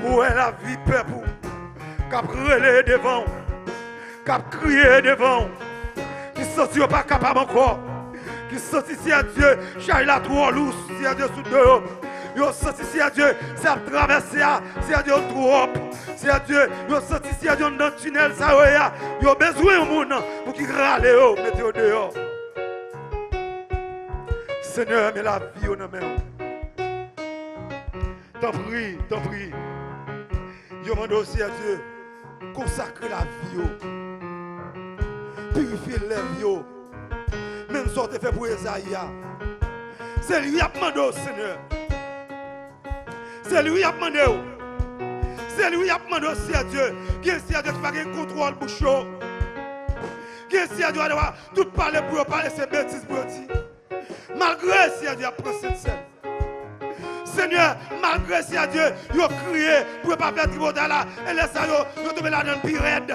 Où est la vie, peuple? Cap relé devant, cap crier devant, qui sortit pas capable encore, qui sortit si à Dieu, charge la trop lourde, si à Dieu sous deux. Yo sorti si à Dieu, ça traverser, si à Dieu trop, si à Dieu, yo sorti si à Dieu dans le tunnel, ça ya, yo besoin de monde pour qu'il râle, mettez au dehors. Seigneur, mais la vie, on a même. T'en prie, t'en prie. Je demande aussi à Dieu, consacrer la vie, purifier la vie, même sorte fait pour Esaïe. C'est lui qui a demandé au Seigneur. C'est lui qui a demandé. C'est lui qui a demandé aussi à Dieu. Qui est-ce à Dieu qui va avoir un contrôle pour chaud? Qui est-ce à Dieu qui va tout parler pour parler ses bêtises pour dire? Malgré si à Dieu a pris cette scène. Seigneur, malgré si à Dieu, il a crié pour ne pas faire tribunal là, et laisse ça, il a tombé là dans le pire raide.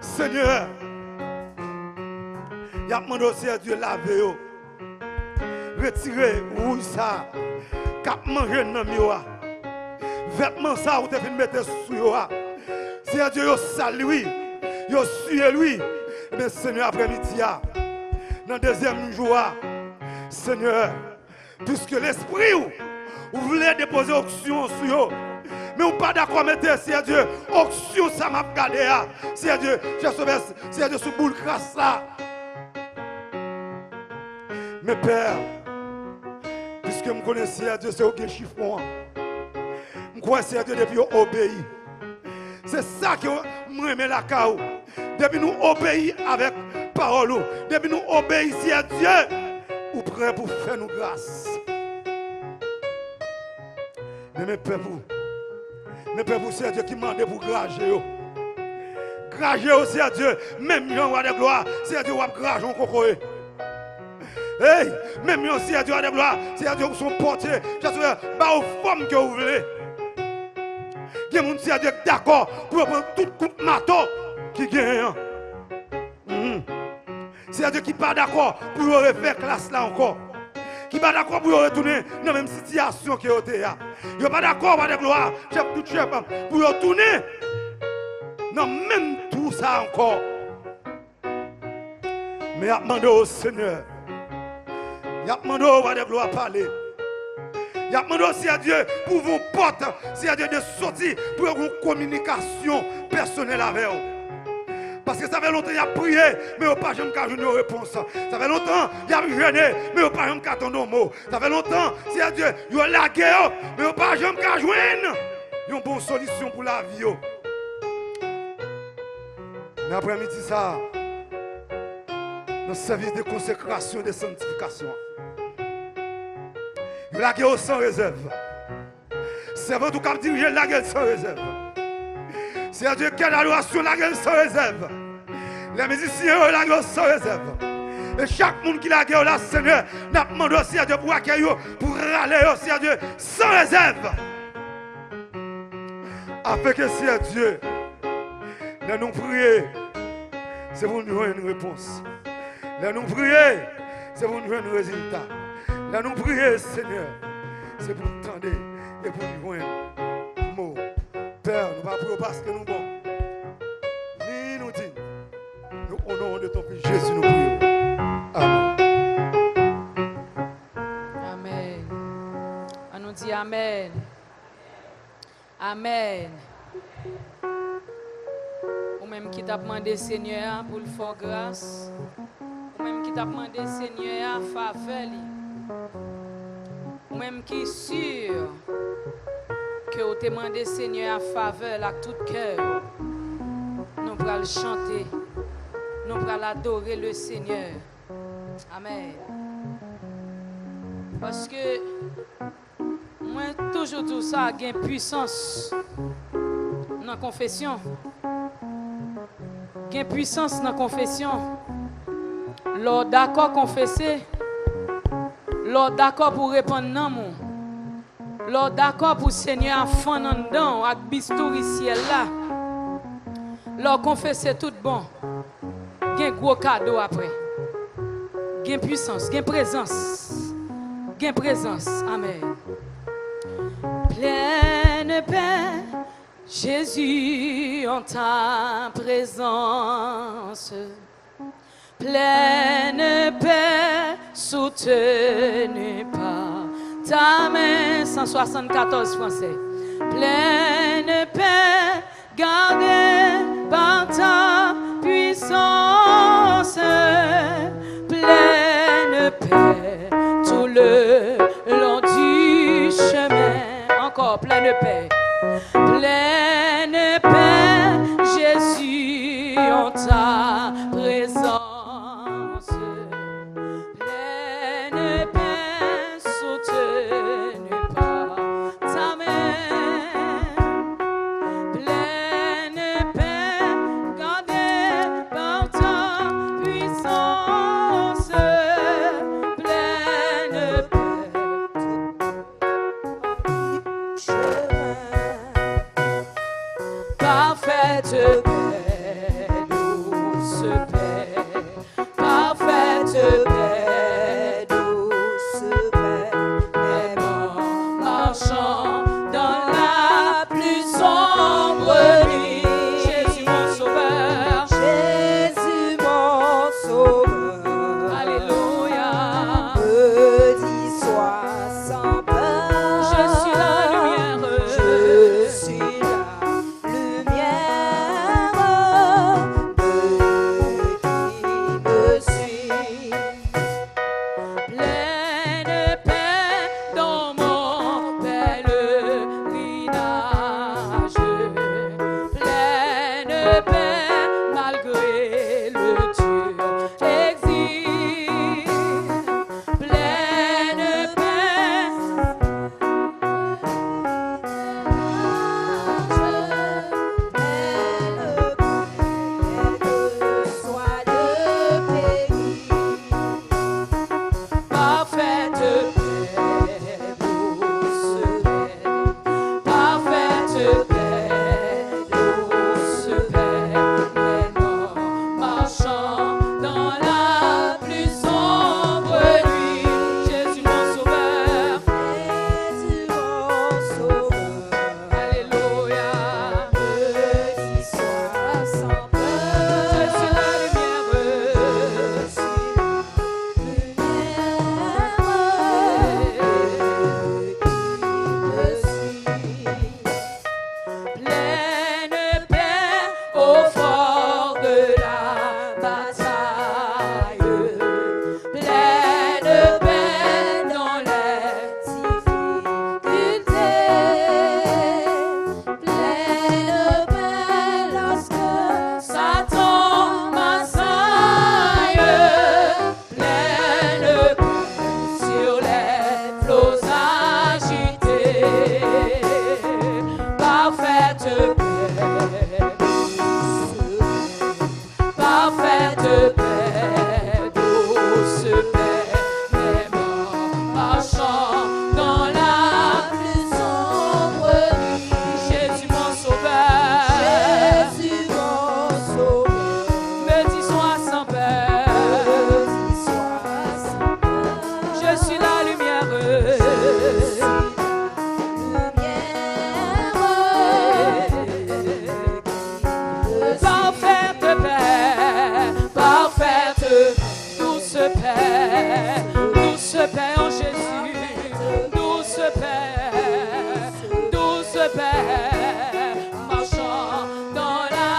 Seigneur, il a demandé aussi à Dieu laver, retirer rouille ça, cap manger dans le vêtement ça, ou te fin mettre sous yo. Si à Dieu, il salue lui, il suit lui, mais Seigneur, après-midi, dans le deuxième jour, Seigneur, puisque l'esprit vous voulez déposer auction sur eux, mais vous pas d'accord mettre si à Dieu auction ça m'a gardé si à Dieu j'ai sauvé si à Dieu sous boule crasse là. Mais Père, puisque je connais si à Dieu c'est aucun chiffon, je crois si à Dieu depuis obéi. C'est ça que moi me la cao. Depuis nous obéir avec parole, depuis nous obéir si à Dieu, ou prêt pour faire nous grâce. Mais mes pères, c'est Dieu qui m'a demandé pour grager. Grager aussi à Dieu, même si on a des gloires, c'est Dieu qui a grager en coco. Hey, même si Dieu a des gloires, c'est Dieu qui sont portés. J'espère, bah aux femmes que vous voulez. Il y a des gens qui sont d'accord pour prendre tout coup de maton qui gagne. C'est Dieu qui n'est pas d'accord pour refaire classe là encore. Qui n'est pas d'accord pour retourner dans la même situation que vous êtes. Il n'est pas d'accord avec la gloire, chef tout chef, pour retourner dans même tout ça encore. Mais il a demandé au Seigneur. Il a demandé au roi de gloire parler. Il a demandé aussi à Dieu pour vous porter, si à Dieu de sortir pour une communication personnelle avec vous. Parce que ça fait longtemps qu'il a prié, mais il n'a pas jamais une réponse. Ça fait longtemps qu'il a jeûné, mais il n'a pas jamais un mot. Ça fait longtemps, si à Dieu, il a lagué, mais il n'a pas jamais joindre une bonne solution pour la vie. Mais après-midi, ça, dans le service de consécration et de sanctification, il a lagué sans réserve. C'est vous qui dirigez la gueule sans réserve. C'est à Dieu qui a l'adoration, la gueule sans réserve. Les musiciens, la gueule sans réserve. Et chaque monde qui la gueule, là, Seigneur, n'a demandé aussi à Dieu pour accueillir, pour râler aussi à Dieu sans réserve. Afin que si à Dieu, nous prions, c'est pour nous donner une réponse. Nous prions, c'est pour nous donner un résultat. Nous prions, Seigneur, c'est pour nous tendre et pour nous donner un mot. Père, nous ne pas prier parce que nous sommes bons. Ni nous dit, nous honorons de ton Fils Jésus, nous prions. Amen. Amen. On nous dit Amen. Amen. Ou même qui t'a demandé Seigneur pour le faire grâce. Ou même qui t'a demandé Seigneur faveur. Ou même qui est sûr que vous te demandez Seigneur à faveur avec tout cœur. Nous allons chanter. Nous allons adorer le Seigneur. Amen. Parce que moi toujours tout ça a une puissance dans la confession. Il y a une puissance dans la confession. L'ordre d'accord confesser. L'ordre d'accord pour répondre non mon. L'ordre d'accord pour Seigneur à fond en dedans avec bistouri ciel là. L'ordre confesser tout bon. Il y a un gros cadeau après. Il y a une puissance, il y a une présence. Il y a une présence. Amen. Pleine Jésus, en ta présence, pleine paix, soutenue par ta main, 174 français, pleine paix, gardée par ta puissance, pleine paix, tout le long du chemin, encore pleine paix. Pleine paix, Jésus, en ta présence. Pleine paix, soutenue par ta main. Pleine paix, gardée par ta puissance. Pleine paix, parfaite paix, douce paix, parfaite paix, douce paix, même en marchant dans la plus sombre nuit. Jésus mon sauveur, Jésus mon sauveur, alléluia. petit sois sans peur. Je suis la lumière, Je suis la lumière de qui me suit. pleine paix dans mon pèlerinage, pleine paix malgré le dur exil, pleine paix, parfaite paix, douce paix, parfaite paix, douce paix, même en marchant dans la plus sombre nuit. Jésus mon sauveur, alléluia. Je suis la pleine paix au fort de la bataille, pleine paix dans les difficultés, pleine paix lorsque Satan m'assaille, pleine paix sur les flots agités, parfaite paix, parfaite paix, douce paix, même en marchant dans la plus sombre nuit. Jésus mon sauveur, me dis sois sans peur, je suis la lumière. Parfaite paix, parfaite, douce paix, douce paix en Jésus, douce paix, marchant dans la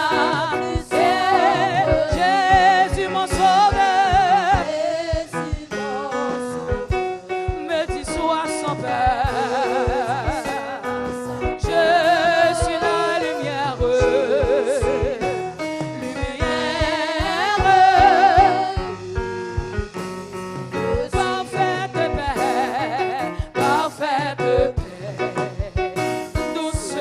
paix. Jésus mon sauveur, me dis sois sans peur, je suis la lumière. Parfaite paix, douce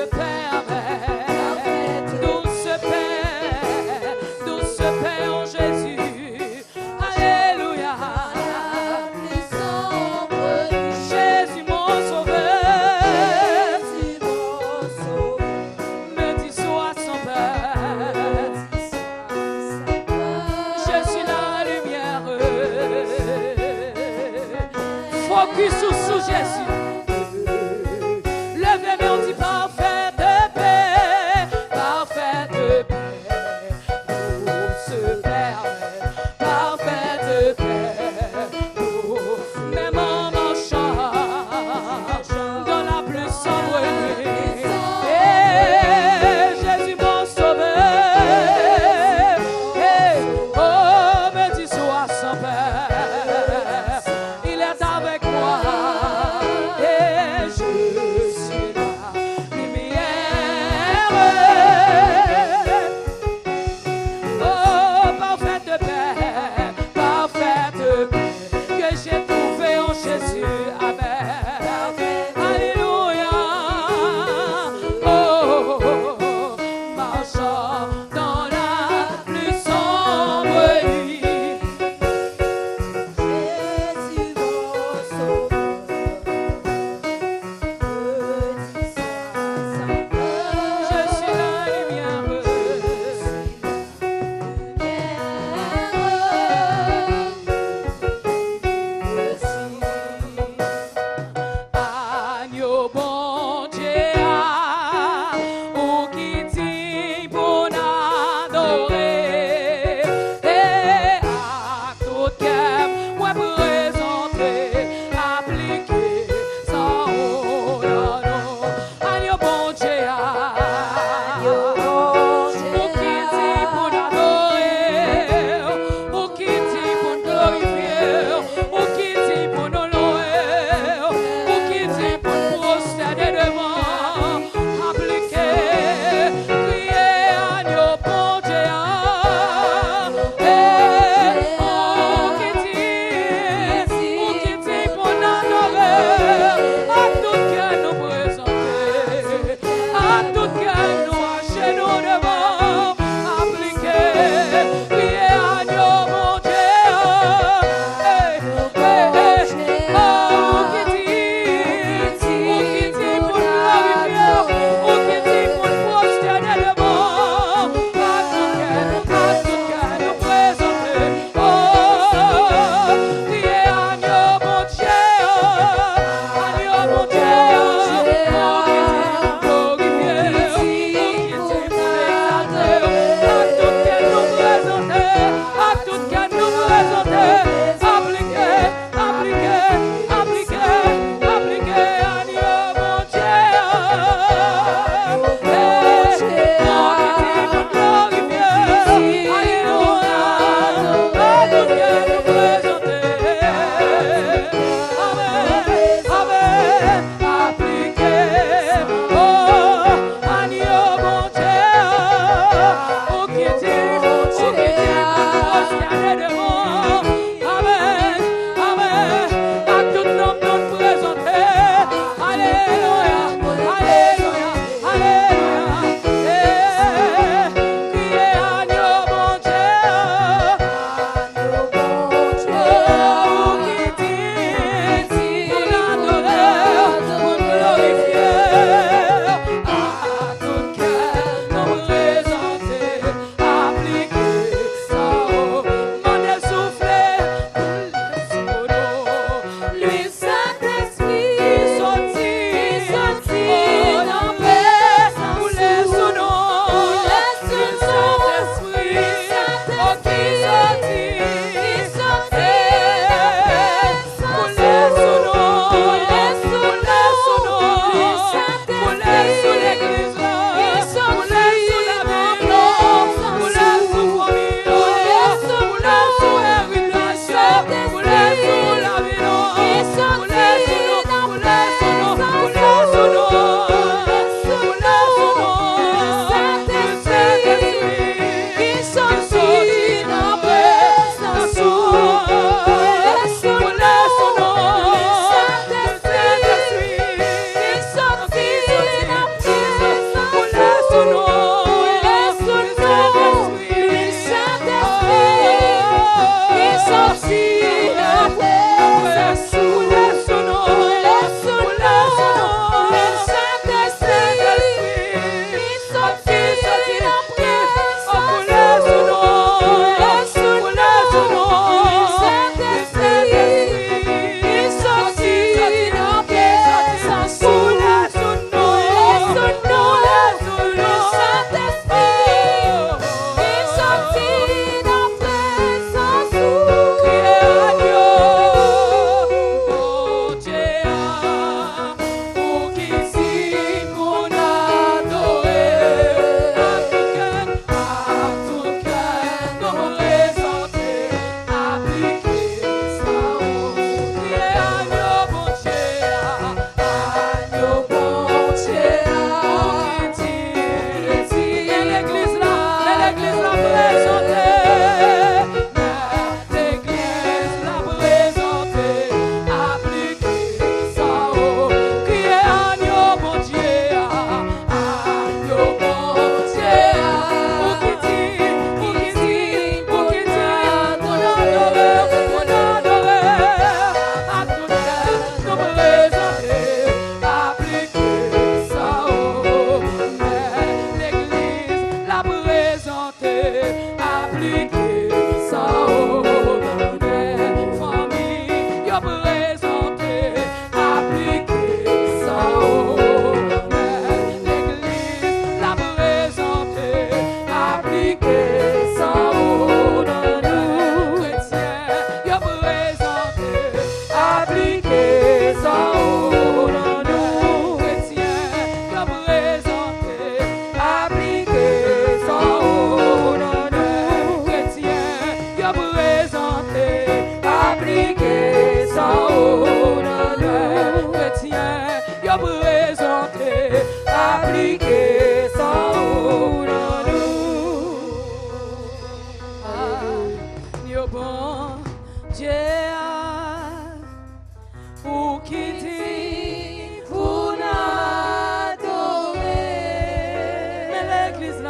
Yeah.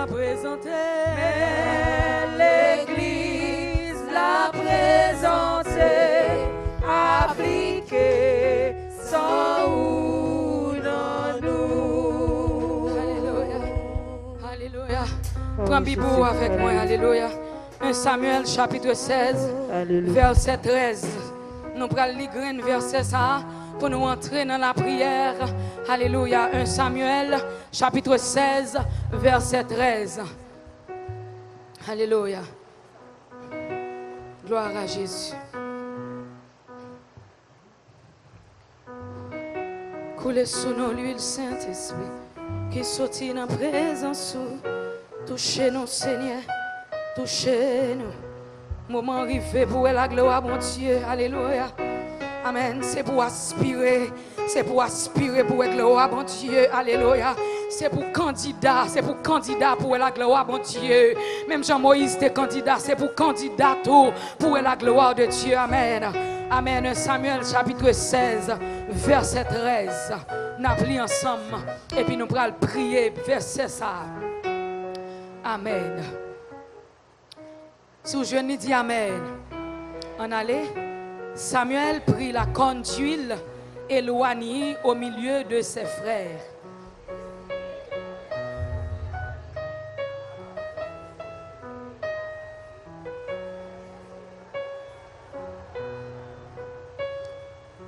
l'a présenté. Mais l'Église l'a présenté, appliqué sans ou dans nous. Alléluia. Alléluia. Prends Bibou avec moi. Alléluia. 1 Samuel chapitre 16, verset 13. Nous prenons les graines verset ça pour nous entrer dans la prière. Alléluia. 1 Samuel chapitre 16, verset 13. Alléluia. Gloire à Jésus. Coulez sous nous l'huile Saint-Esprit qui sortit dans la présence. Touchez nous, Seigneur. Touchez-nous. Moment arrivé pour la gloire, mon Dieu. Alléluia. Amen. C'est pour aspirer. C'est pour aspirer pour la gloire, mon Dieu. Alléluia. C'est pour candidat. C'est pour candidat pour la gloire, mon Dieu. Même Jean-Moïse était candidat. C'est pour candidat pour la gloire de Dieu. Amen. Amen. 1 Samuel chapitre 16, verset 13. Nous appelons ensemble. Et puis nous allons prier. Verset ça. Amen. Si vous jeune dit Amen, on allait. Samuel prit la corne d'huile éloignée au milieu de ses frères.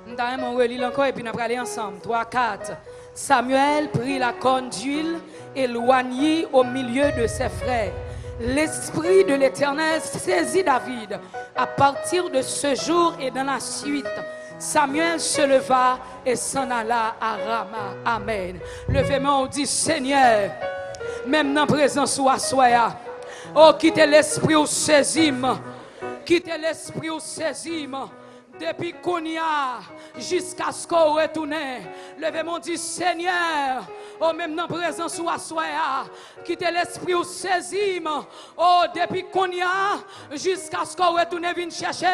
Nous allons relire encore et puis nous allons aller ensemble. 3, 4. Samuel prit la corne d'huile éloignée au milieu de ses frères. L'Esprit de l'Éternel saisit David. À partir de ce jour et dans la suite, Samuel se leva et s'en alla à Rama. Amen. Levez-moi, on dit Seigneur, même dans la présence ou à soi, oh, quittez l'esprit au saisime. Quittez l'esprit au saisime. Depuis qu'on y a, jusqu'à ce qu'on retourne, levez-moi, dit Seigneur, oh, même dans la présence ou à soi, quittez l'esprit au saisime. Oh, depuis qu'on y a, jusqu'à ce qu'on retourne, vienne chercher,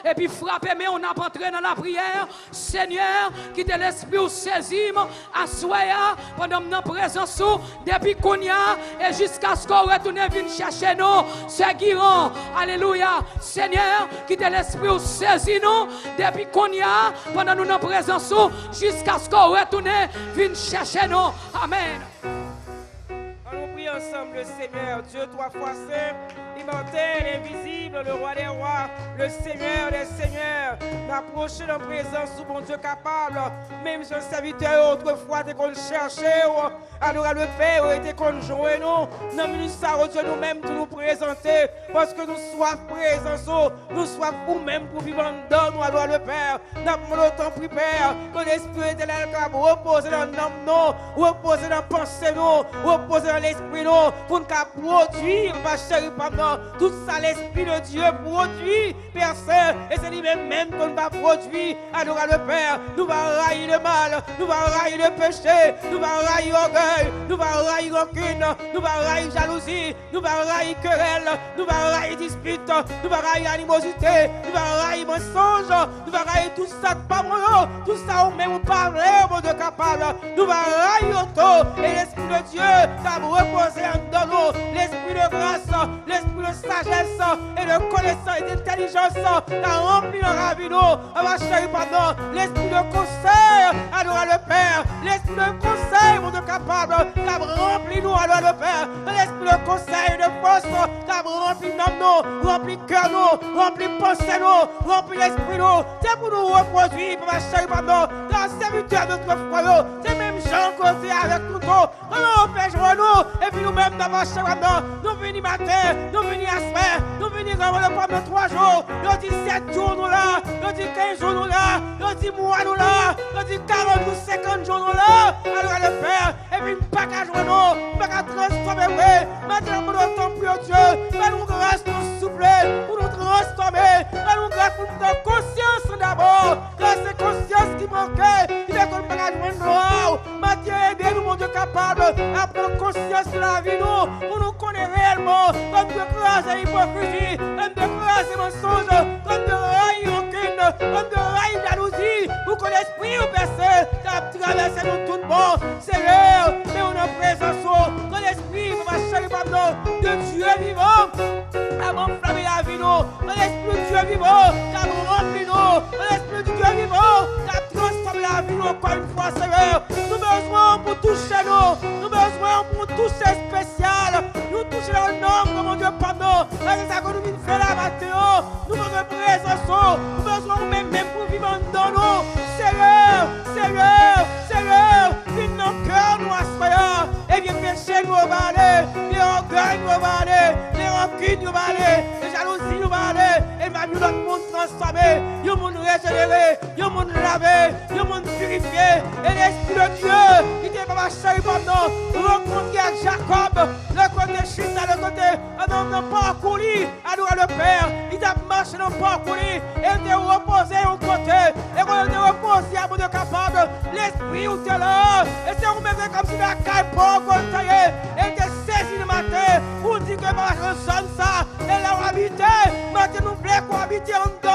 et puis frappez, mais on a entré dans la prière. Seigneur, quittez l'esprit au saisime, à soi, pendant la présence ou, depuis qu'on y a, et jusqu'à ce qu'on retourne, vienne chercher nous, seguirons. Alléluia. Seigneur, quittez l'esprit au saisime, depuis qu'on y a, pendant nous en présence, jusqu'à ce qu'on retourne, vienne chercher nous. Amen. Allons prier ensemble le Seigneur, Dieu trois fois saint, immortel, invisible, le roi des rois, le Seigneur des seigneurs. M'approcher dans la présence du bon Dieu capable, même si un serviteur autrefois était qu'on cherchait, alors le Père était qu'on jouait nous, dans le ministère de Dieu nous-mêmes pour nous présenter, parce que nous soyons présents, nous soyons vous-même pour vivre dans nous, alors le Père. Nous avons autant pris, Père, que l'Esprit éternel qui reposer dans l'âme, reposer dans la pensée, reposer dans l'esprit, pour nous produire, ma chérie, pendant tout ça, l'Esprit de Dieu produit, Père Saint, et c'est lui-même qu'on va produire, alors le Père. Nous va railler le mal, nous va railler le péché, nous va railler orgueil, nous va railler rancune, nous va railler jalousie, nous va railler querelle, nous va railler dispute, nous va railler animosité, nous va railler mensonge, nous va railler tout ça, pas moi, tout ça, on même parler, mon Dieu capable, nous va railler auto, et l'Esprit de Dieu va reposer dans nous, l'Esprit de grâce, l'Esprit de sagesse, et de connaissance et d'intelligence, t'as rempli dans la vie, on va chérir pendant l'Esprit de conseil, alors le Père, l'Esprit de conseil, mon Dieu capable, t'as rempli nous, alors le Père, l'Esprit de conseil et de force, t'as rempli nous, rempli cœur nous, rempli pensée nous, rempli l'esprit nous, c'est pour nous reproduire, pour ma chérie, pardon, dans le serviteur de notre foyer, c'est même Jean côté avec tout le monde, on peut jouer nous, et puis nous-mêmes, dans ma chérie, pardon, nous venons matin, nous venons à soir, nous venons pendant 3 jours, nous dit 7 jours nous là, nous dit 15 jours nous là, nous dit mois nous là, nous dit 40 ou 50 jours nous là, alors le Père, et puis pas qu'à jouer nous, pas qu'à transformer, maintenant pour nous temps pour Dieu, pas nous grâce nous souffler, pour nous transformer, pas nous grâce pour nous donner conscience d'abord, car c'est conscience qui manquait, il est qu'on pas qu'à jouer nous, Mathieu, aidez-nous mon Dieu capable, à prendre conscience de la vie nous, pour nous connaître réellement, comme de grâce et hypocrisie, comme de grâce et mensonge, comme de raille aucune, comme de raille jalousie, pour que l'esprit ou percé, traverse nous tout bon, Seigneur, mais on a présence, que l'esprit va chérir par nous, vivant, qui a rempli nous, l'Esprit du Dieu vivant, qui a transformé la vie encore une fois, Seigneur. Nous besoin pour toucher nous besoin pour toucher spécial, nous toucher dans le nom, mon Dieu, pendant, c'est ça que nous venons faire la matin, nous besoin de présence, nous besoin même pour vivre dans nous, Seigneur, viens dans le cœur, nous assoyons, et viens pécher, nous va aller, les orgueils, nous va aller, les rancunes, nous va aller, les jalousies, nous va aller, et même notre monde transformé, le monde régénéré, le monde lavé, le monde purifié, et l'Esprit de Dieu, qui était pas chéri pendant, rencontrer avec Jacob, le côté chita, le côté, dans le parcours, adorer le Père, il a marché dans le parcours, et il a reposé au côté, et quand il a reposé à bout de capable, l'Esprit où tu es là, et c'est vous mettez comme si la caille pour tailler, et tu es saisi le matin, pour dire que ma zone ça, et là où habiter, maintenant nous voulons cohabiter en dedans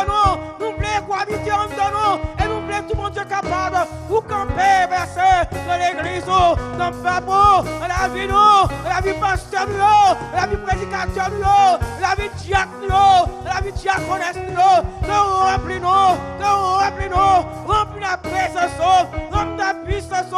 nous voulons cohabiter en dedans et nous voulons tout le monde capable, pour camper, verser dans l'église, dans le peuple, dans la vie, dans la vie pasteur, dans la vie prédicateur, dans la vie diacre, dans la vie diaconesse, remplis la présence, remplis la puissance,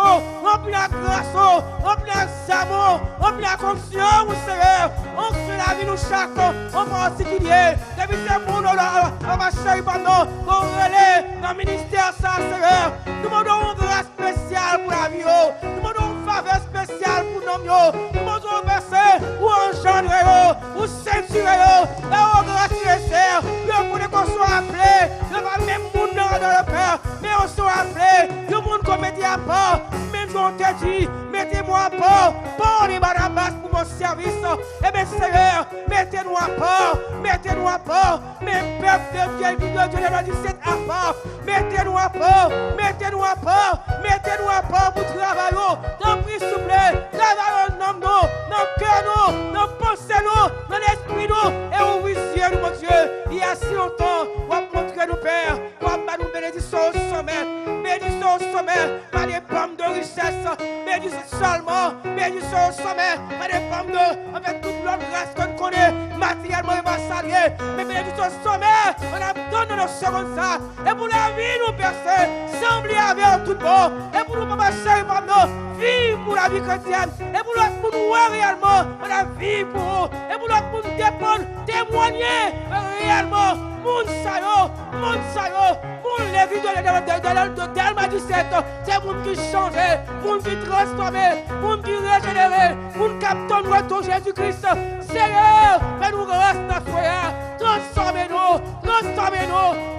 remplis la grâce, remplis l'amour, remplis la confiance, Seigneur. On fait la vie nous chaque, on va particulier. Depuis ce monde, on va chercher pendant, on relais dans le ministère, ça, Seigneur. Nous demandons une grâce spéciale pour la vie, nous demandons une faveur spéciale pour nos mieux, nous demandons un verset pour engendrer, pour censurer, et on grâce nécessaire, pour qu'on soit appelé, le même monde dans le Père, mais on soit appelé, le monde qu'on mettait à part, même si on t'a dit, mettez-moi à part, pour les Barabas pour mon service, et bien Seigneur, mettez-nous à part, mais peuple de Dieu, de Dieu, le 17 à part, mettez-nous à part pour travailler, dans le prix souple, travaillons dans le cœur, dans le pensée, dans l'esprit, et oui, Dieu, mon Dieu, il y a si longtemps, on va montrer nos pères, on va nous bénédiction au sommet, par des pommes de richesse, bénédiction seulement, bénédiction au sommet, par des pommes de, avec toute l'autre grâce qu'on connaît, matériellement et massalier, mais bénédiction au sommet, on a donné nos secondes ça, et pour la vie nous percer, sembler avec tout bon, et pour nous pas marcher pendant, vivre pour la vie chrétienne, et pour nous voir réellement, on a vivre pour eux, et pour nous dépendre, témoigner réellement, monde sayo, pour l'église de Delma 17, c'est monde qui change, monde qui transforme, monde qui régénère, monde qui capte notre Jésus-Christ. Seigneur, fais-nous grâce dans ce transformez-nous,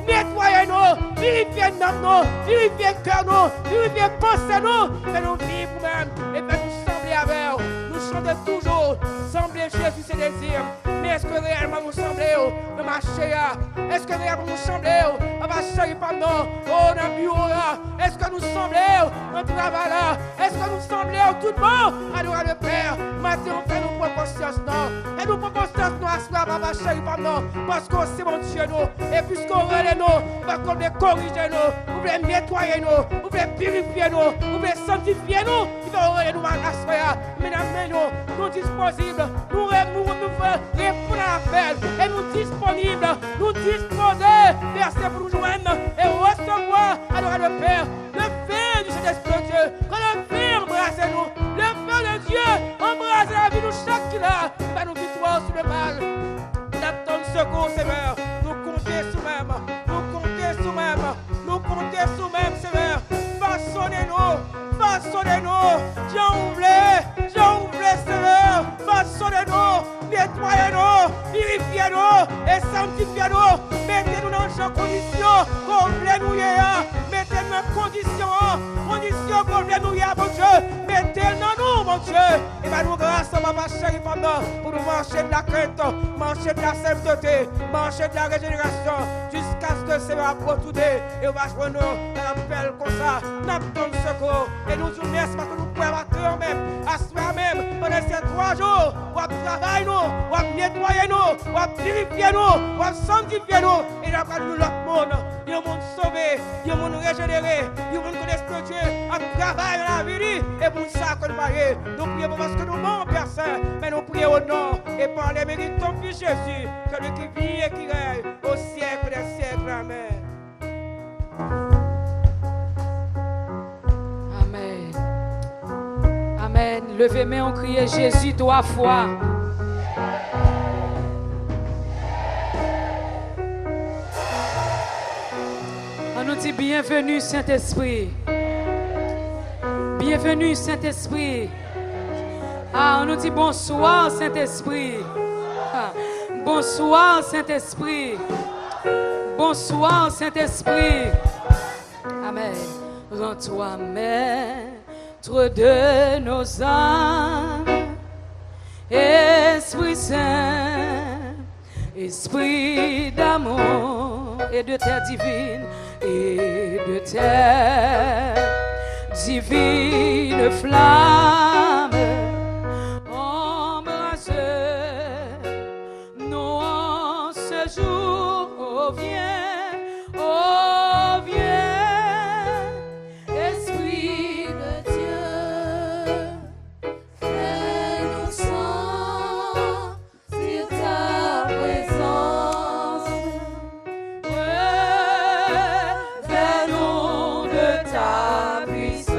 nettoyez-nous, vérifiez nous, vérifiez cœur, vérifiez pensez-nous, fais-nous vivre nous-mêmes et fais-nous sembler avec vous. Nous chantons toujours, sembler Jésus ses désirs. Mais est-ce que réellement nous semblons de marcher là? Est-ce que réellement nous semblons de marcher pendant dans le bureau là? Est-ce que nous semblons de travail là? Est-ce que nous semblons tout le monde adorer le Père? Maintenant, fais-nous prendre conscience, non? Et nous prenons conscience, nous, à ce moment, marcher pendant, parce que c'est mon Dieu, nous. Et puisqu'on relève nous, parce qu'on veut corriger nous, vous voulez nettoyer nous, vous voulez purifier nous, vous voulez sanctifier nous, il va relève nous à ce moment. Mesdames, nous disponibles, nous répondre à l'appel, et nous disponibles, nous disposer, verser pour nous joindre et recevoir alors le Père, le feu du Saint-Esprit de Dieu, quand le feu embrasse nous, le feu de Dieu embrasse la vie de chaque qui là, il va nous victoire sur le mal. Nous attendons secours, Seigneur, nous comptons sous-même, Seigneur, façonnez-nous, Jean ouvrez, Seigneur, façonnez-nous, nettoyez-nous, purifiez-nous et sanctifiez-nous, mettez-nous dans chaque condition, qu'on voulait nous mettez-nous dans condition qu'on voulait nous mon Dieu, mettez-nous dans nous, mon Dieu, et va nous grâce, ma chérie, pendant, pour nous marcher de la crainte, marcher de la sainteté, marcher de la régénération, jusqu'à ce que le Seigneur apporte tout et on va joindre un appel comme ça, n'attendons secours, et nous disons merci parce que nous pouvons battre même, à soi même, pendant ces 3 jours, on va travailler nous, on va nettoyer nous, on va purifier nous, on va sanctifier nous, et là, quand nous l'autre monde, il y a un monde sauvé, il y a un monde régénéré, il y a un monde connaître Dieu, à travailler dans la vie, et pour ça qu'on va nous prions parce que nous manquons personne, mais nous prions au nom, et par les mérites de ton Fils Jésus, que lui qui vit et qui règne au siècle des Amen. Amen. Amen. Levez main, on crie Jésus 3 fois. On nous dit bienvenue Saint-Esprit. Bienvenue Saint-Esprit. Ah, on nous dit bonsoir Saint-Esprit. Ah, bonsoir Saint-Esprit. Bonsoir Saint-Esprit. Amen. Rends-toi maître de nos âmes. Esprit Saint, Esprit d'amour et de terre divine et de terre divine flamme. Embrasse nous en ce jour. Oh viens, Esprit de Dieu, fais-nous sentir ta présence. Fais-nous de ta puissance.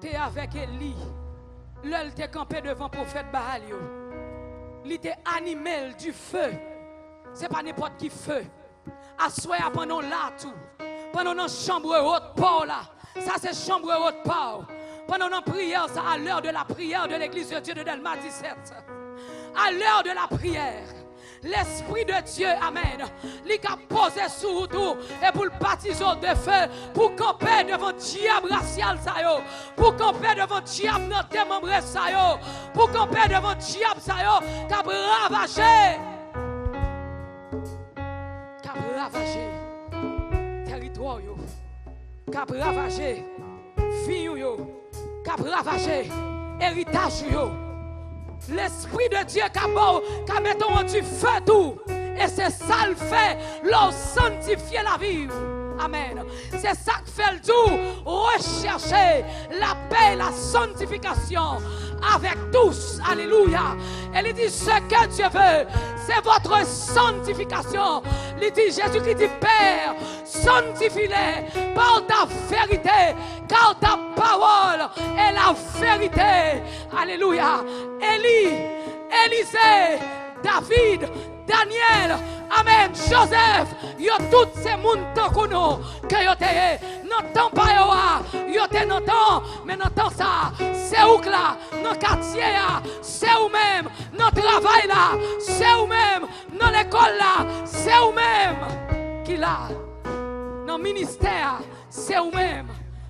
t'es avec Élie. L'elle t'est campé devant le prophète Baal. Il t'est animé du feu. C'est pas n'importe qui feu. Assoyez pendant là tout. Pendant la chambre haute Paul là. Ça c'est chambre haute Paul. Pendant la prière, ça à l'heure de la prière de l'église de Dieu de Delma 17. À l'heure de la prière. L'Esprit de Dieu, amen, il a posé sur tout et pour le baptiser de feu, pour camper devant diable racial, pour camper devant diable dans tes membres, pour camper devant diable, qui a ravagé territoire, qui a ravagé vie, qui a ravagé héritage. L'Esprit de Dieu qui a mis du feu tout. Et c'est ça le fait, l'on sanctifie la vie. Amen. C'est ça que fait le tout. Rechercher la paix, la sanctification avec tous. Alléluia. Et il dit ce que Dieu veut, c'est votre sanctification. Il dit Jésus qui dit Père, sanctifie-les par ta vérité, car ta parole est la vérité. Alléluia. Élie, Élisée, David, Daniel, amen, Joseph, yo tous ces monde que yo te non temps pas yo te non temps, mais non temps ça, c'est où là, dans quartier c'est où même, dans travail là, c'est où même, dans l'école là, c'est où même qui là, dans ministère, c'est où même.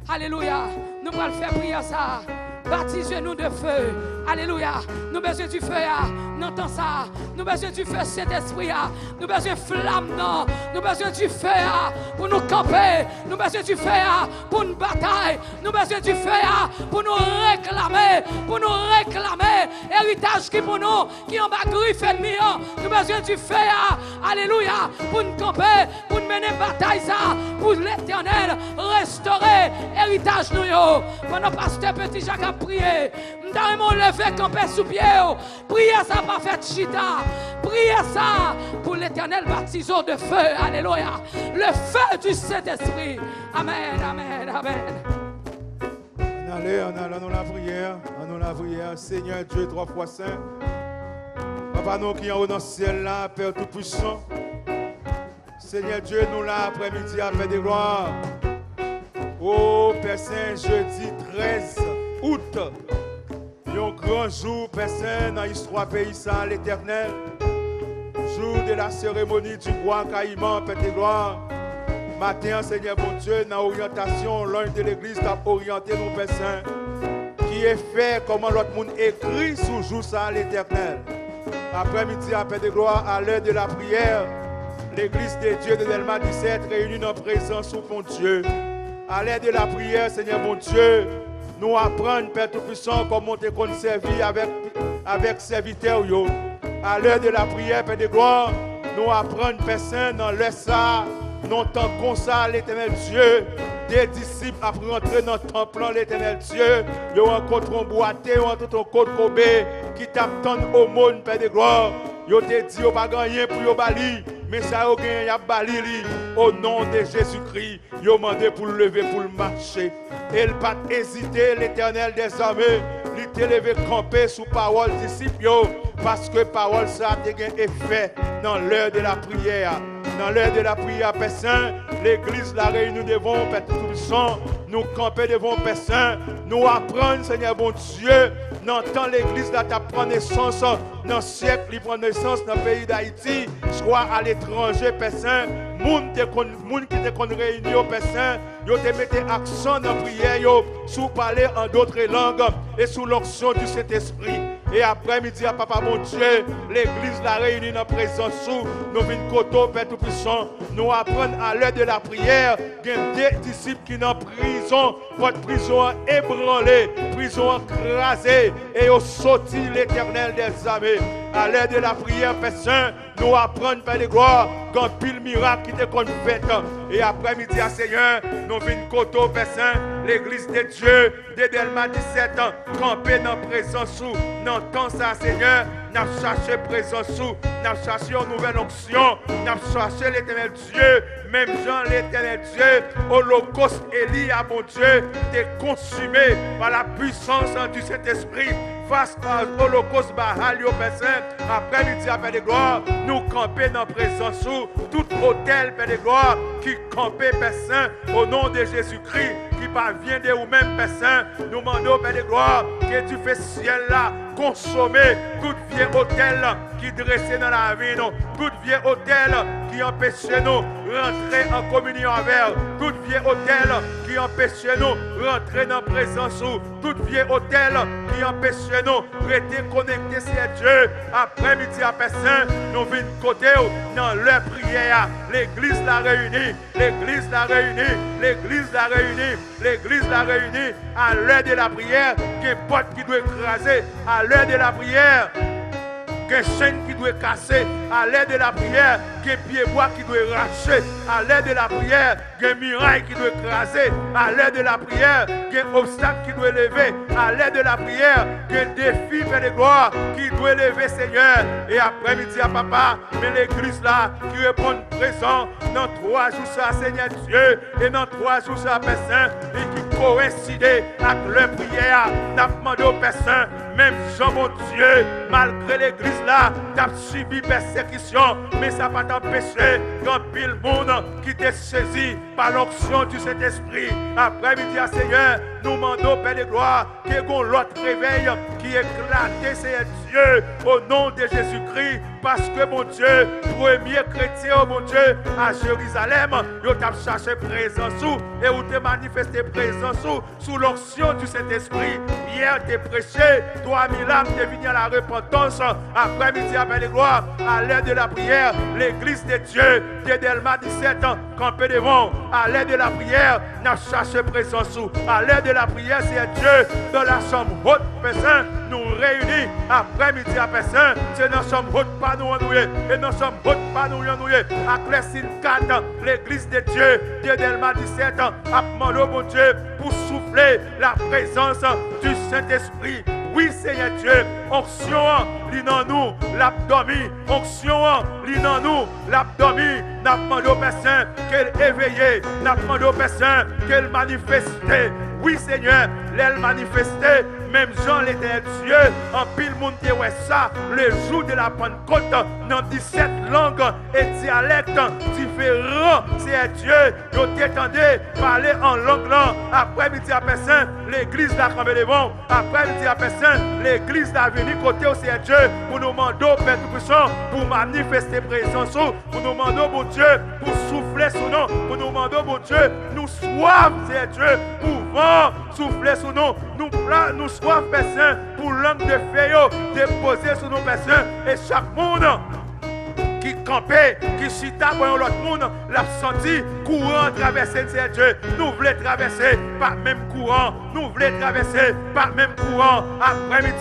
Alléluia. Nous allons faire prier ça. Baptisez-nous de feu. Alléluia. Nous avons besoin du feu. Nous entendons ça. Nous avons besoin du feu, cet esprit. Nous avons besoin de flamme. Nous avons besoin du feu pour nous camper. Nous avons besoin du feu pour une bataille. Nous avons besoin du feu pour nous réclamer. Pour nous réclamer. Héritage qui pour nous, qui en bas griffe ennemi. Nous avons besoin du feu. Alléluia. Pour nous camper. Pour nous mener bataille. Pour l'éternel restaurer héritage nous. Pendant pasteur Petit Jacques a prié. Nous avons levé camper sous pied. Priez ça pas fait chita. Priez ça pour l'éternel baptiseur de feu. Alléluia. Le feu du Saint-Esprit. Amen, amen, amen. Allez, en allant dans la prière, Seigneur Dieu, 3 fois saint. Papa, nous qui sommes dans le ciel là, Père Tout-Puissant. Seigneur Dieu, nous là, après-midi, après des gloires. Oh, Père Saint, jeudi 13 août. Un grand jour, Père Saint, dans l'histoire pays saint, l'Éternel. Jour de la cérémonie du bois caïman, Père des gloires. Matin, Seigneur bon Dieu, dans l'orientation, l'un de l'Église a orienté nos Père Saint. Qui est fait comment l'autre monde écrit sous jour ça, l'Éternel. Après-midi, après de gloire, à l'heure de la prière, l'Église des dieux de Delma 17 réunie en présence sous mon Dieu. À l'heure de la prière, Seigneur mon Dieu, nous apprenons, Père Tout-Puissant, comment te conserver avec serviteurs. À l'heure de la prière, Père de gloire, nous apprenons, Père Saint, dans le ça, non tant qu'on ça, l'Éternel Dieu, des disciples après rentrer dans le temple, l'Éternel Dieu, ils rencontrent un boité, ils rencontrent un côte Kobe, qui t'attendent au monde, Père de gloire. Ils te dit, ils n'ont pas gagné pour les bali, mais ça a gagné, ils ont bali au nom de Jésus-Christ. Ils ont demandé pour le lever, pour le marcher. Et il n'a pas hésité, l'Éternel des armées, il t'a levé camper sous parole disciples, parce que parole ça a un effet dans l'heure de la prière. Dans l'heure de la prière, Père Saint, l'Église la réunit devant Père Tout-Puissant, nous camper devant Père Saint, nous apprendre, Seigneur bon Dieu, dans temps l'Église là prend naissance, dans le siècle, il prend naissance dans le pays d'Haïti, soit à l'étranger, Père Saint, moun qui te réuni au Père Saint, yo te mette accent dans la prière, sous parler en d'autres langues et sous l'onction du Saint-Esprit. Et après-midi, à Papa mon Dieu, l'Église la réunit en présence sous nous venons koto, Père Tout-Puissant, nous apprenons à l'heure de la prière, il y a des disciples qui sont en prison, votre prison ébranlée, prison écrasée, et au sorti l'Éternel des armées. À l'heure de la prière, Père Saint, nous apprenons, Père de gloire, quand pile miracle qui te fait. Et après-midi, à Seigneur, nous venons koto, Père Saint, l'Église de Dieu, de Delma 17 ans, camper dans la présence sous, dans temps ça, Seigneur, n'a cherché présence, n'a cherché une nouvelle onction, n'a cherché l'éternel Dieu, même Jean l'éternel Dieu, holocauste Élie à mon Dieu, t'es consumé par la puissance du Saint-Esprit. Face à l'holocauste Bahal, après-midi, Père de gloire, nous camper dans la présence tout hôtel, Père de gloire, qui campait, Père Saint, au nom de Jésus-Christ, qui parvient de vous-même, Père Saint, nous demandons, Père de gloire, que tu fais ciel là, consommer tout vieux hôtel qui dressait dans la vie, tout vieux hôtel qui empêchait nous rentrer en communion avec, tout vieux hôtel qui empêchait nous rentrer dans la présence, tout vieux hôtel qui empêchait nous rester connectés à Dieu. Après-midi à Saint, nous venons côté dans leur prière. L'église la réunit, l'église la réunit, l'église la réunit, l'église la réunit à l'heure de la prière, qu'un porte qui doit écraser, à l'heure de la prière, qu'un chaîne qui doit casser, à l'heure de la prière, qu'un pied bois qui doit racher, à l'heure de la prière, qu'un muraille qui doit écraser, à l'heure de la prière, qu'un obstacle qui doit lever, à l'heure de la prière, qu'un défi, Père de gloire, qui doit lever, Seigneur. Et après-midi à papa, mais l'église là, qui répond présent dans 3 jours, ça, Seigneur Dieu, et dans 3 jours, ça, Père Saint, et qui coïncide avec leur prière, n'a demandé au Père Saint, même Jean, mon Dieu, malgré l'église là, tu as subi persécution, mais ça va t'empêcher qu'un pile monde qui t'est saisi par l'onction du Saint-Esprit. Après-midi, Seigneur, nous demandons, Père de gloire, qu'il y ait l'autre réveil qui éclate, Seigneur Dieu, au nom de Jésus-Christ, parce que, mon Dieu, premier chrétien, oh mon Dieu, à Jérusalem, ils t'ont cherché présence et où t'es manifesté présence sous l'onction du Saint-Esprit. Hier, t'es prêché, 3000 âmes t'es venu à la repentance. Après-midi, à Père de gloire, à l'heure de la prière, l'église de Dieu, de Delma 17 ans, campé devant, à l'heure de la prière, n'a cherché présence. À l'heure de la prière, c'est Dieu, dans la chambre haute, Père Saint, nous réunit après-midi à Père Saint, c'est dans la chambre haute, pas nous ennouiller, et dans la chambre haute, pas nous ennouiller. À Clessine 4, l'église de Dieu, de Delma 17 ans, a demandé au bon Dieu pour souffler la présence du Saint-Esprit. Oui, Seigneur Dieu, onction, lit dans nous, l'abdomen, onction, lit dans nous, l'abdomen, n'a demandé au Père Saint qu'elle éveillait, n'a demandé au Père Saint qu'elle manifestait. Oui, Seigneur, l'aile manifestée, même Jean l'était Dieu, en pile monde ouais ça, le jour de la Pentecôte, dans 17 langues et dialectes différents, c'est Dieu, vous t'entendez parler en langue là, après-midi à Saint, l'église l'a campé devant, après-midi à Saint, l'église l'a venu côté au c'est Dieu, pour nous demander au Père Tout-Puissant, pour manifester présence, pour nous demander au Dieu, pour souffler son nom, pour nous demander au Dieu, nous soif, c'est Dieu, pour vent, souffler sur nous, nous soif, Père Saint, pour langue de feuilles déposer sur nos personnes et chaque monde qui campait, qui chita pour l'autre monde, l'a senti courant traverser Dieu. Nous voulons traverser par même courant, nous voulons traverser par même courant. Après-midi,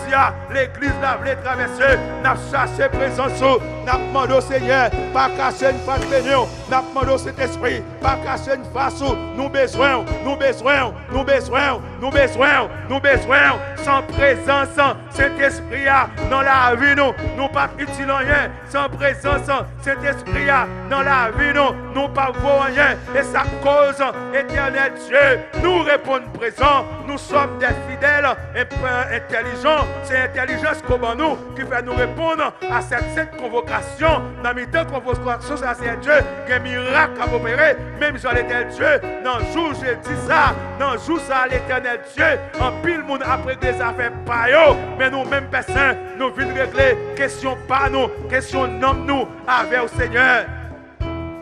l'église la voulait traverser, n'a cherché présence, n'a demandé au Seigneur, pas cacher une face pénion, n'a demandé au Saint-Esprit, pas cacher une face, nous besoin, nous besoin, nous besoin, nous besoin, nous besoin, sans présence, Saint-Esprit dans la vie, nous pas utile rien, sans présence, Saint-Esprit dans la vie, nous pas rien, et sa cause, éternel Dieu, nous répondons présent, nous sommes des fidèles et intelligents, c'est l'intelligence comme nous qui fait nous répondre à cette convocation, dans le temps convocation, c'est Dieu, qui est miracle à opérer, même sur l'éternel Dieu, dans le jour je dis ça, dans le jour ça, l'éternel Dieu, en pile monde après des affaires pas yo, mais nous même personne, nous venons régler, question pas nous, question nomme nous, avec le Seigneur.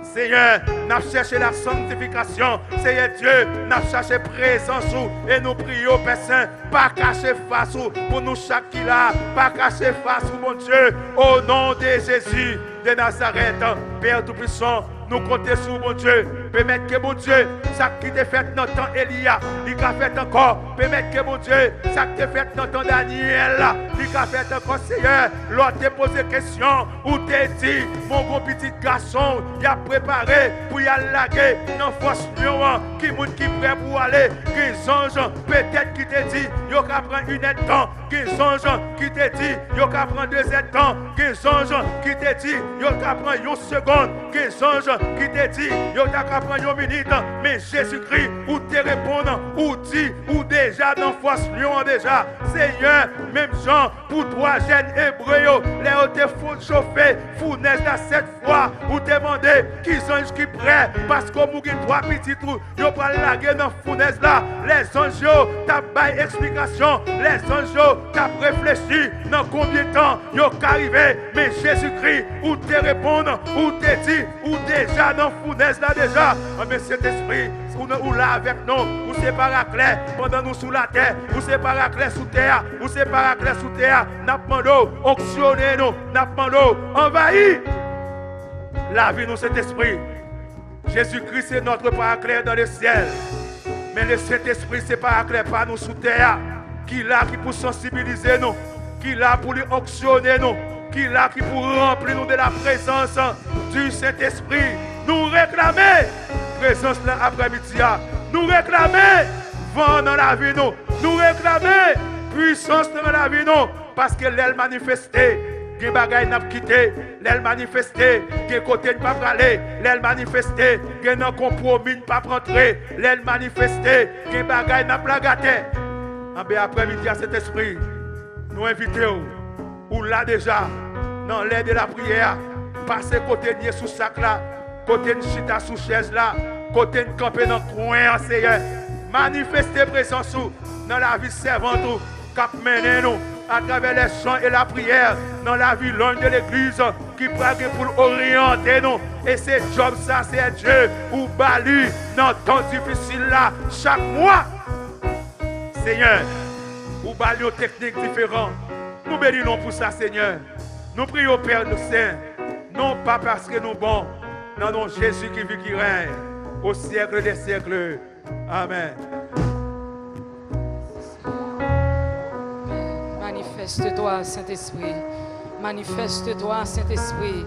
Seigneur, nous avons cherché la sanctification. Seigneur Dieu, nous avons cherché présence et nous prions, Père Saint, pas cacher face pour nous chaque qui là, pas cacher face, mon Dieu, au nom de Jésus de Nazareth, Père Tout-Puissant, nous comptons sur mon Dieu. permettre que mon Dieu, ça qui t'a fait dans le temps Elia, il a fait encore, permettre que mon Dieu, ça qui t'a fait dans le temps Daniel, il a fait encore, Seigneur, l'autre t'a posé question, ou t'a dit, mon gros petit garçon, il a préparé pour y aller laguer dans force lion, qui prêt pour aller, qui anges, peut-être qui t'a dit, il va prendre une heure de temps, qui anges, qui t'a dit, il va prendre 2 heures de temps, qui anges, qui t'a dit, il va prendre une seconde, qui anges, qui t'a dit, il va prendre une minute, mais Jésus-Christ, ou te répondre, ou dit, ou déjà dans force lion déjà, Seigneur, même Jean, pour 3 jeunes hébreux, les ont te chauffé, fournaise là 7 fois, ou te demandé qui anges qui prêt, parce qu'on m'a 3 petits trous, ils ont pas lagué dans fournaise là, les anges, t'as pas explication, les anges, t'as réfléchi, dans combien de temps ils ont arrivé, mais Jésus-Christ, ou te répondre, ou te dit, ou déjà dans fournaise là déjà, mais cet esprit, ou là avec nous, ou c'est paraclet pendant nous sous la terre, ou c'est paraclet sous terre, ou c'est paraclet sous terre, n'a pas d'eau, auctionné nous, n'a pas d'eau, envahi. La vie nous cet esprit. Jésus-Christ c'est notre paraclet dans le ciel. Mais le Saint-Esprit c'est paraclet pas nous sous terre, qui là qui pour sensibiliser nous, qui là pour lui auctionner nous, qui là qui pour remplir nous de la présence du Saint-Esprit. Nous réclamer présence là après-midi, nous réclamer vent dans la vie nous réclamer puissance dans la vie nous, parce que l'aile manifestée, des bagailles n'a quitté, l'aile manifestée, des côtés ne pas aller, l'aile manifestée, des non compromis ne pas rentrer, l'aile manifestée, des bagailles n'a pas gâté. Après-midi à cet esprit, nous invitons, ou là déjà, dans l'aide de la prière, passer côté nier sous sac là, côté de chita sous chaise là, côté de camper dans le coin, Seigneur. Manifester présence dans la vie servante, cap mener nous à travers les chants et la prière, dans la vie longue de l'église, qui prague pour orienter nous. Et c'est job ça, c'est Dieu, ou balu dans le temps difficile là, chaque mois. Seigneur, ou balu aux techniques différentes. Nous bénissons pour ça, Seigneur. Nous prions, Père nous Saint, non pas parce que nous bons, non, non, Jésus qui vit, qui règne, au siècle des siècles. Amen. Manifeste-toi, Saint-Esprit. Manifeste-toi, Saint-Esprit.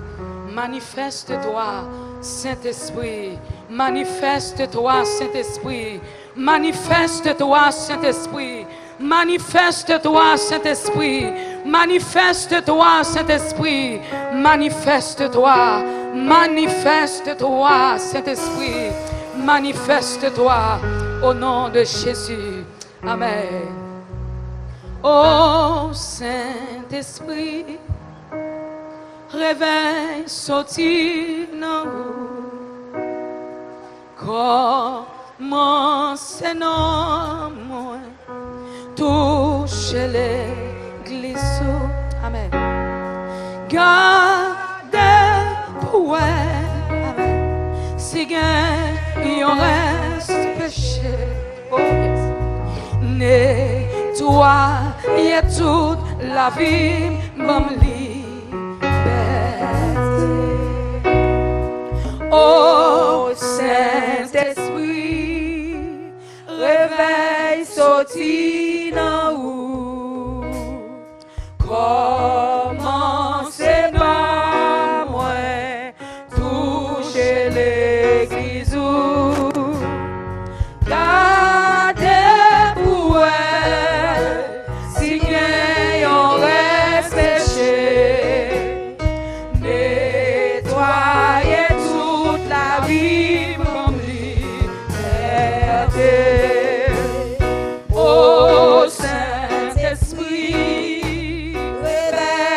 Manifeste-toi, Saint-Esprit. Manifeste-toi, Saint-Esprit. Manifeste-toi, Saint-Esprit. Manifeste-toi, Saint-Esprit. Manifeste-toi, Saint-Esprit. Manifeste-toi. Manifeste-toi, Saint-Esprit. Manifeste-toi au nom de Jésus. Amen. Ô Saint-Esprit, réveille, sorti dans nous. Commence non moi, touche l'église. Amen. Gardez pour elle. Amen. Si il reste péché, oh yes. Nettoyez toute la vie, m'en liberté. Oh Saint-Esprit, réveille, sorti dans où. Commencez par moi, touchez l'église où. Gardez pour elle, si bien on reste péché. Nettoyez toute la vie comme liberté. Oh Saint-Esprit, réveille.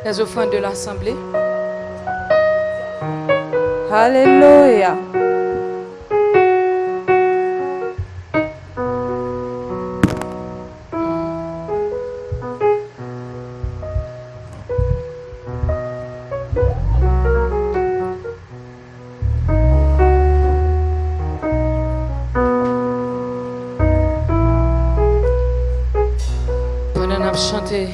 Les offrandes de l'Assemblée. Alléluia. Pendant qu'on a chanté.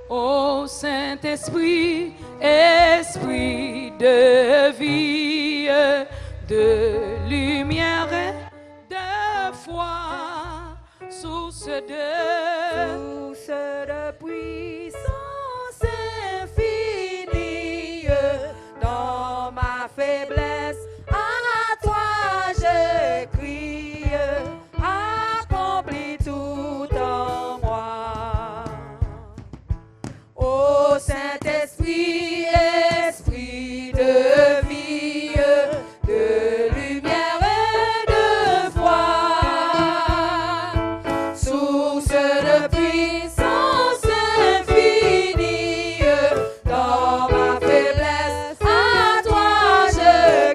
Ô Saint-Esprit, Esprit de vie, de lumière, de foi, source de puissance infinie, dans ma faiblesse, à toi je crie, accomplis tout en moi. Ô Saint-Esprit, Esprit de vie, de lumière et de foi, source de puissance infinie, dans ma faiblesse, à toi je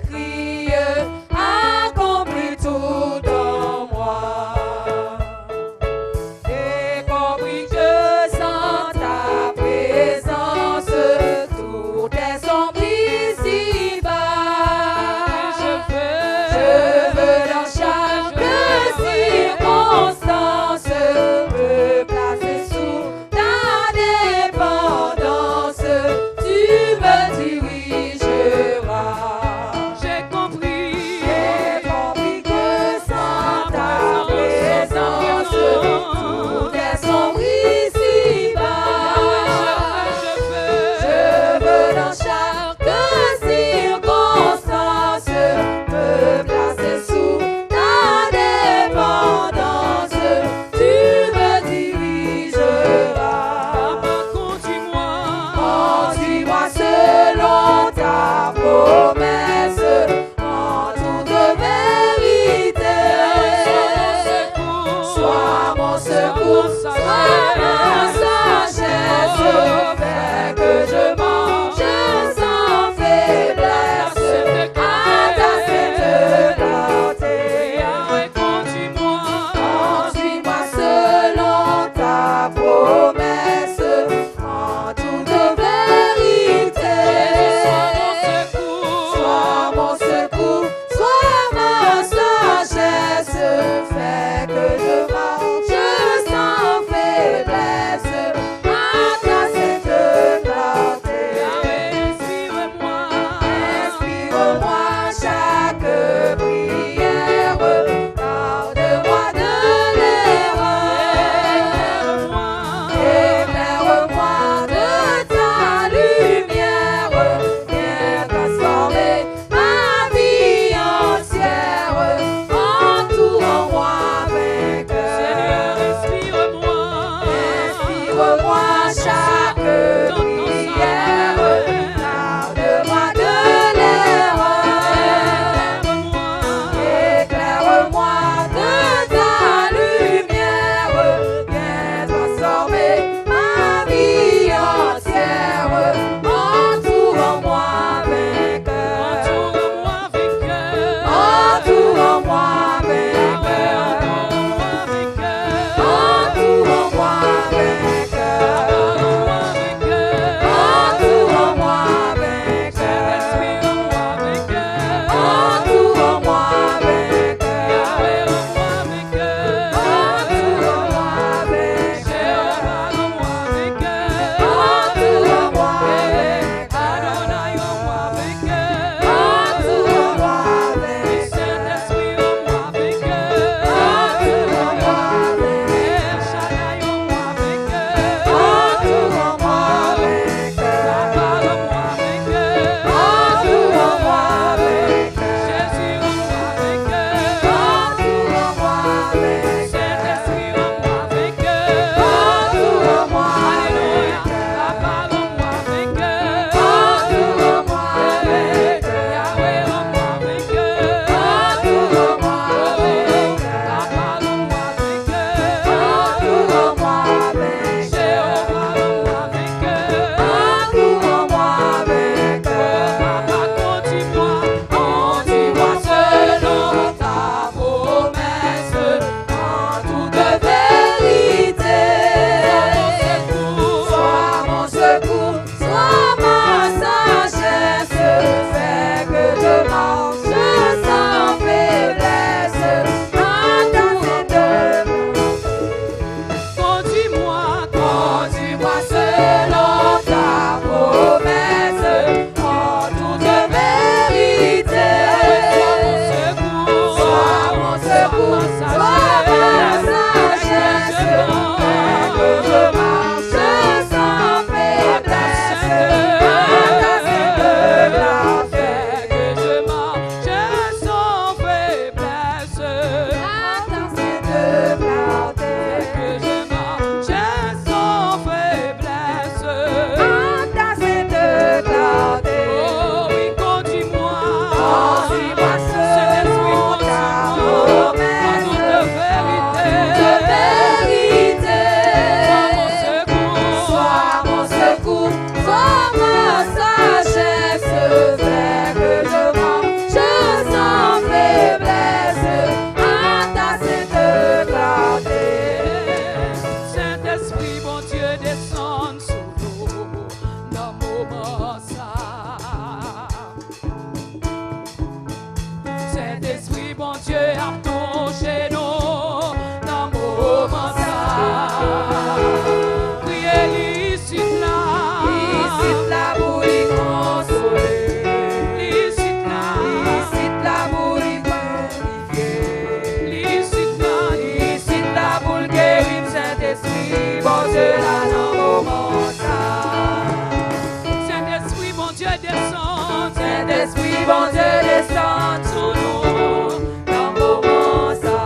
descend, Saint-Esprit, bon Dieu, descend sous nous, dans le moment ça.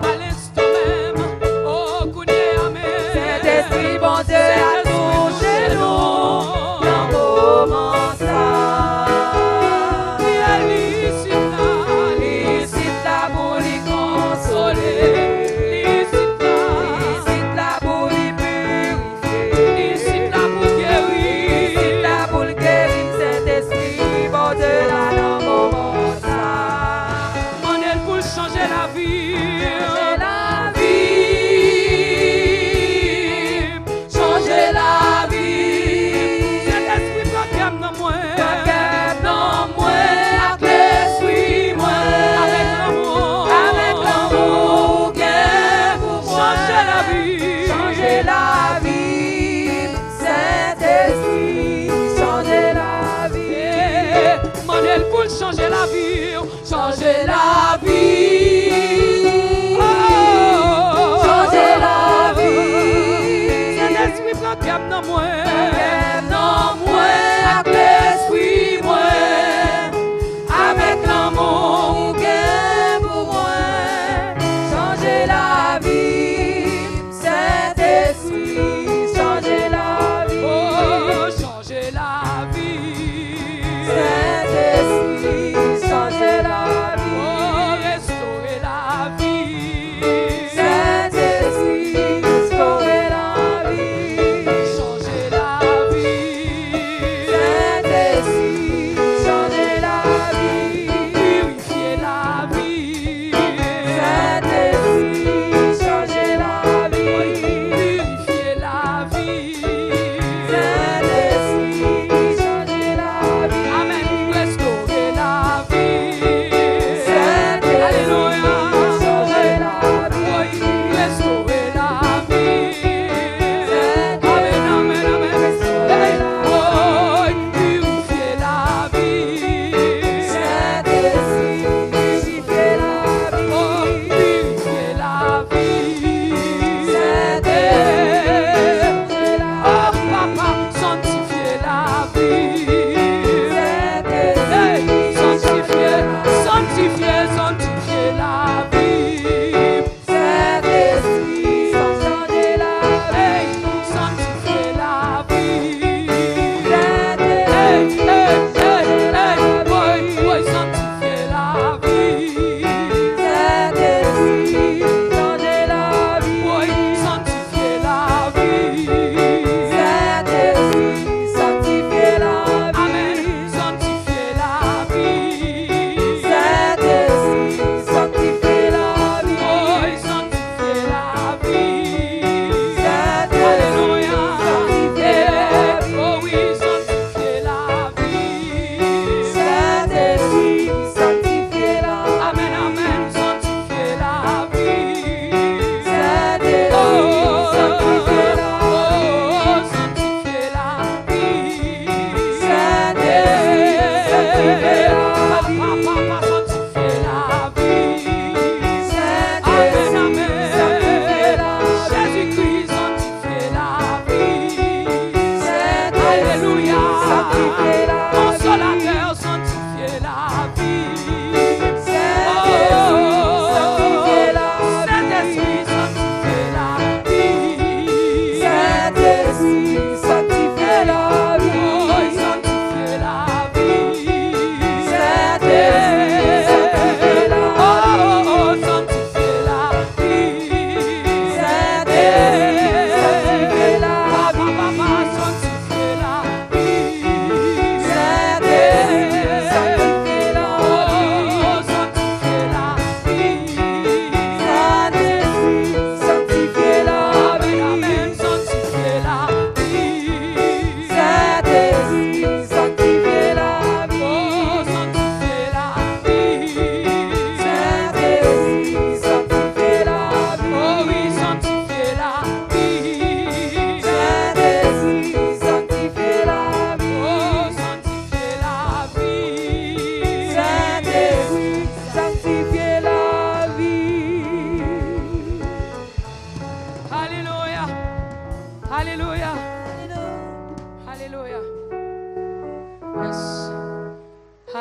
à l'instant même, oh, Kounia Amen. Saint-Esprit, bon Dieu, a touché nous, dans le moment ça. Licite là pour les consoler, licite là pour les purifier, licite là pour guérir, licite là pour le guérir, Saint-Esprit, bon Dieu, là dans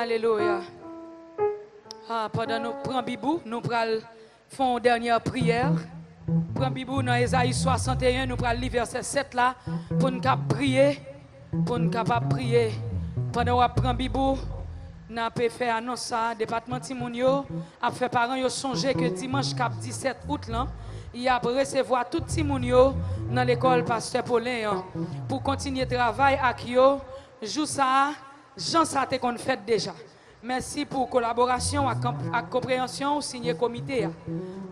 Alléluia. Pendant nous prenons Bibou, nous prenons une dernière prière. Prenons Bibou dans Ésaïe 61, nous prenons le verset 7 là, pour nous prier, pour nous prier. Pendant nous prenons Bibou, nous avons fait annonce à département Timounio, a fait parents yo songer que dimanche 17 août là, il a recevoir tout Timounio dans l'école Pasteur Paulin pour continuer travail avec yo. Jou ça, Jean ça te qu'on fait déjà. Merci pour collaboration et compréhension signé comité.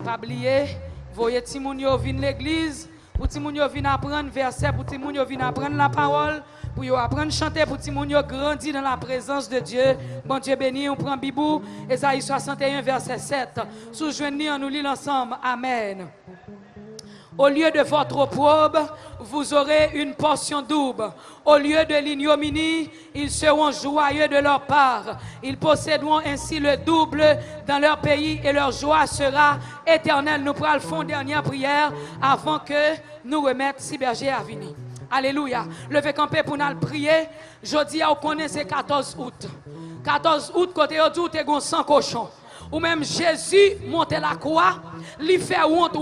Pas oublier, voyez Timounio vinn l'église, pour Timounio vinn apprendre verset, pour Timounio vinn apprendre la parole, pour yo apprendre chanter, pour Timounio grandir dans la présence de Dieu. Bon Dieu béni, on prend Bibou, Ésaïe 61 verset 7. Sous-joignez nous lisons ensemble. Amen. Au lieu de votre opprobre, vous aurez une portion double. Au lieu de l'ignominie, ils seront joyeux de leur part. Ils posséderont ainsi le double dans leur pays et leur joie sera éternelle. Nous prenons le dernière prière avant que nous remettions si berger à venir. Alléluia. Levez campé pour nous prier. Jeudi, on connaît c'est 14 août. 14 août, côté aujourd'hui, tu es sans cochon. Ou même Jésus monte la croix, il fait honte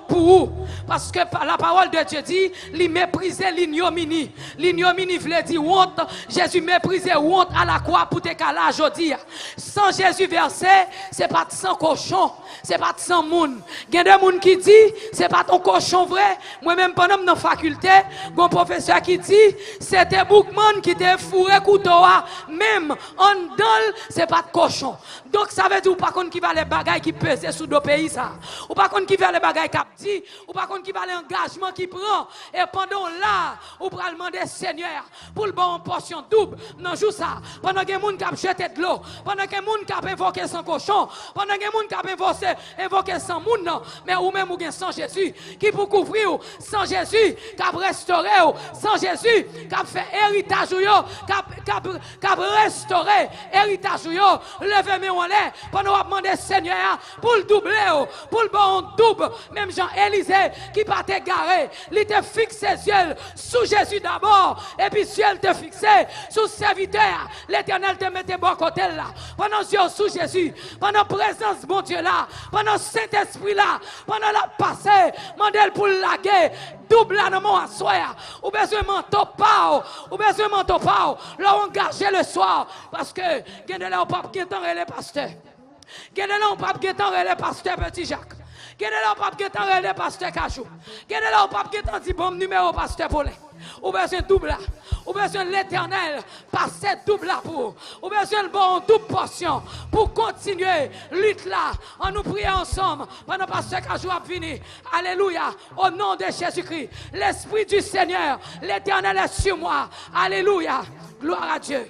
pour vous. Parce que la parole de Dieu dit, il méprisait l'ignominie. L'ignominie voulait dire honte. Jésus méprisait honte à la croix pour te caler aujourd'hui. Sans Jésus versé, c'est pas sans cochon, c'est pas sans monde. Il y a des gens qui disent, c'est pas ton cochon vrai. Moi-même, pendant dans la faculté, il y a un professeur qui dit, c'était Boukman qui te fourré couteau. Même en dedans, c'est pas de cochon. Donc ça veut dire, par contre, qui va les bagailles qui pèsent sous deux pays ça. Ou par contre qui va les bagailles qui dit, ou par contre qui va l'engagement qui prend et pendant là, ou pour demander Seigneur pour le bon portion double. Non joue ça. Pendant que moun qui a jeté de l'eau, pendant que moun qui a invoqué sans cochon, pendant que moun qui a invoqué sans moun non, mais ou même ou gen sans Jésus qui pour couvrir sans Jésus qui a restauré sans Jésus qui a fait héritage yo, qui a restauré héritage yo, levez moi en l'air pendant demander Seigneur pour le doubler, pour le bon double. Même Jean-Élisée qui pas te garé, il te fixé ses yeux sous Jésus d'abord, et puis ciel te fixé sous serviteur. L'Éternel te mettait bon côté là. Pendant yeux sous Jésus, pendant présence bon Dieu là, pendant Saint-Esprit là, pendant la passé, mandel pour laguer, double là dans mon assoir. Ou besoin manteau pas, ou besoin manteau pas. Là engagé le soir parce que gagne là au pape qui est en relais pasteur. Gagne là au pape qui est en relais pasteur Petit Jacques. Gagne là au pape qui est en relais pasteur Cachou. Gagne là au pape qui est en dit bon numéro pasteur Paulin. Ou besoin double là. Ou besoin l'Éternel passer double là pour. Ou besoin le bon double portion pour continuer lutte là. On nous prie ensemble pendant pasteur Cachou a fini. Alléluia. Au nom de Jésus-Christ. L'Esprit du Seigneur, l'Éternel est sur moi. Alléluia. Gloire à Dieu.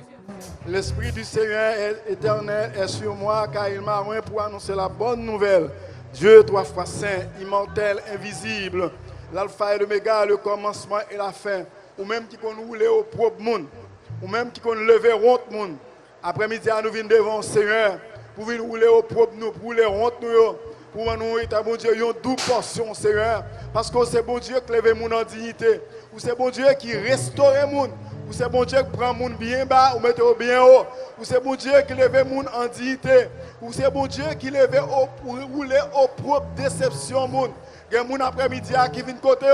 L'Esprit du Seigneur éternel est sur moi car il m'a oint pour annoncer la bonne nouvelle. Dieu, trois fois saint, immortel, invisible, l'alpha et l'oméga, le commencement et la fin. Ou même qui qu'on roule au propre monde, ou même qui qu'on lever honte monde. Après-midi, nous venons devant le Seigneur pour venir rouler au propre nous, pour rouler honte nous. Pour nous, bon Dieu, une double portion, Seigneur. Parce que c'est bon Dieu qui lève le monde en dignité. Ou c'est bon Dieu qui restaure le monde. Ou c'est bon Dieu qui prend le monde bien bas ou met au bien haut. Ou c'est bon Dieu qui lève le monde en dignité. Ou c'est bon Dieu qui lève pour rouler au propre déception monde. Il y a des gens après-midi qui viennent côté,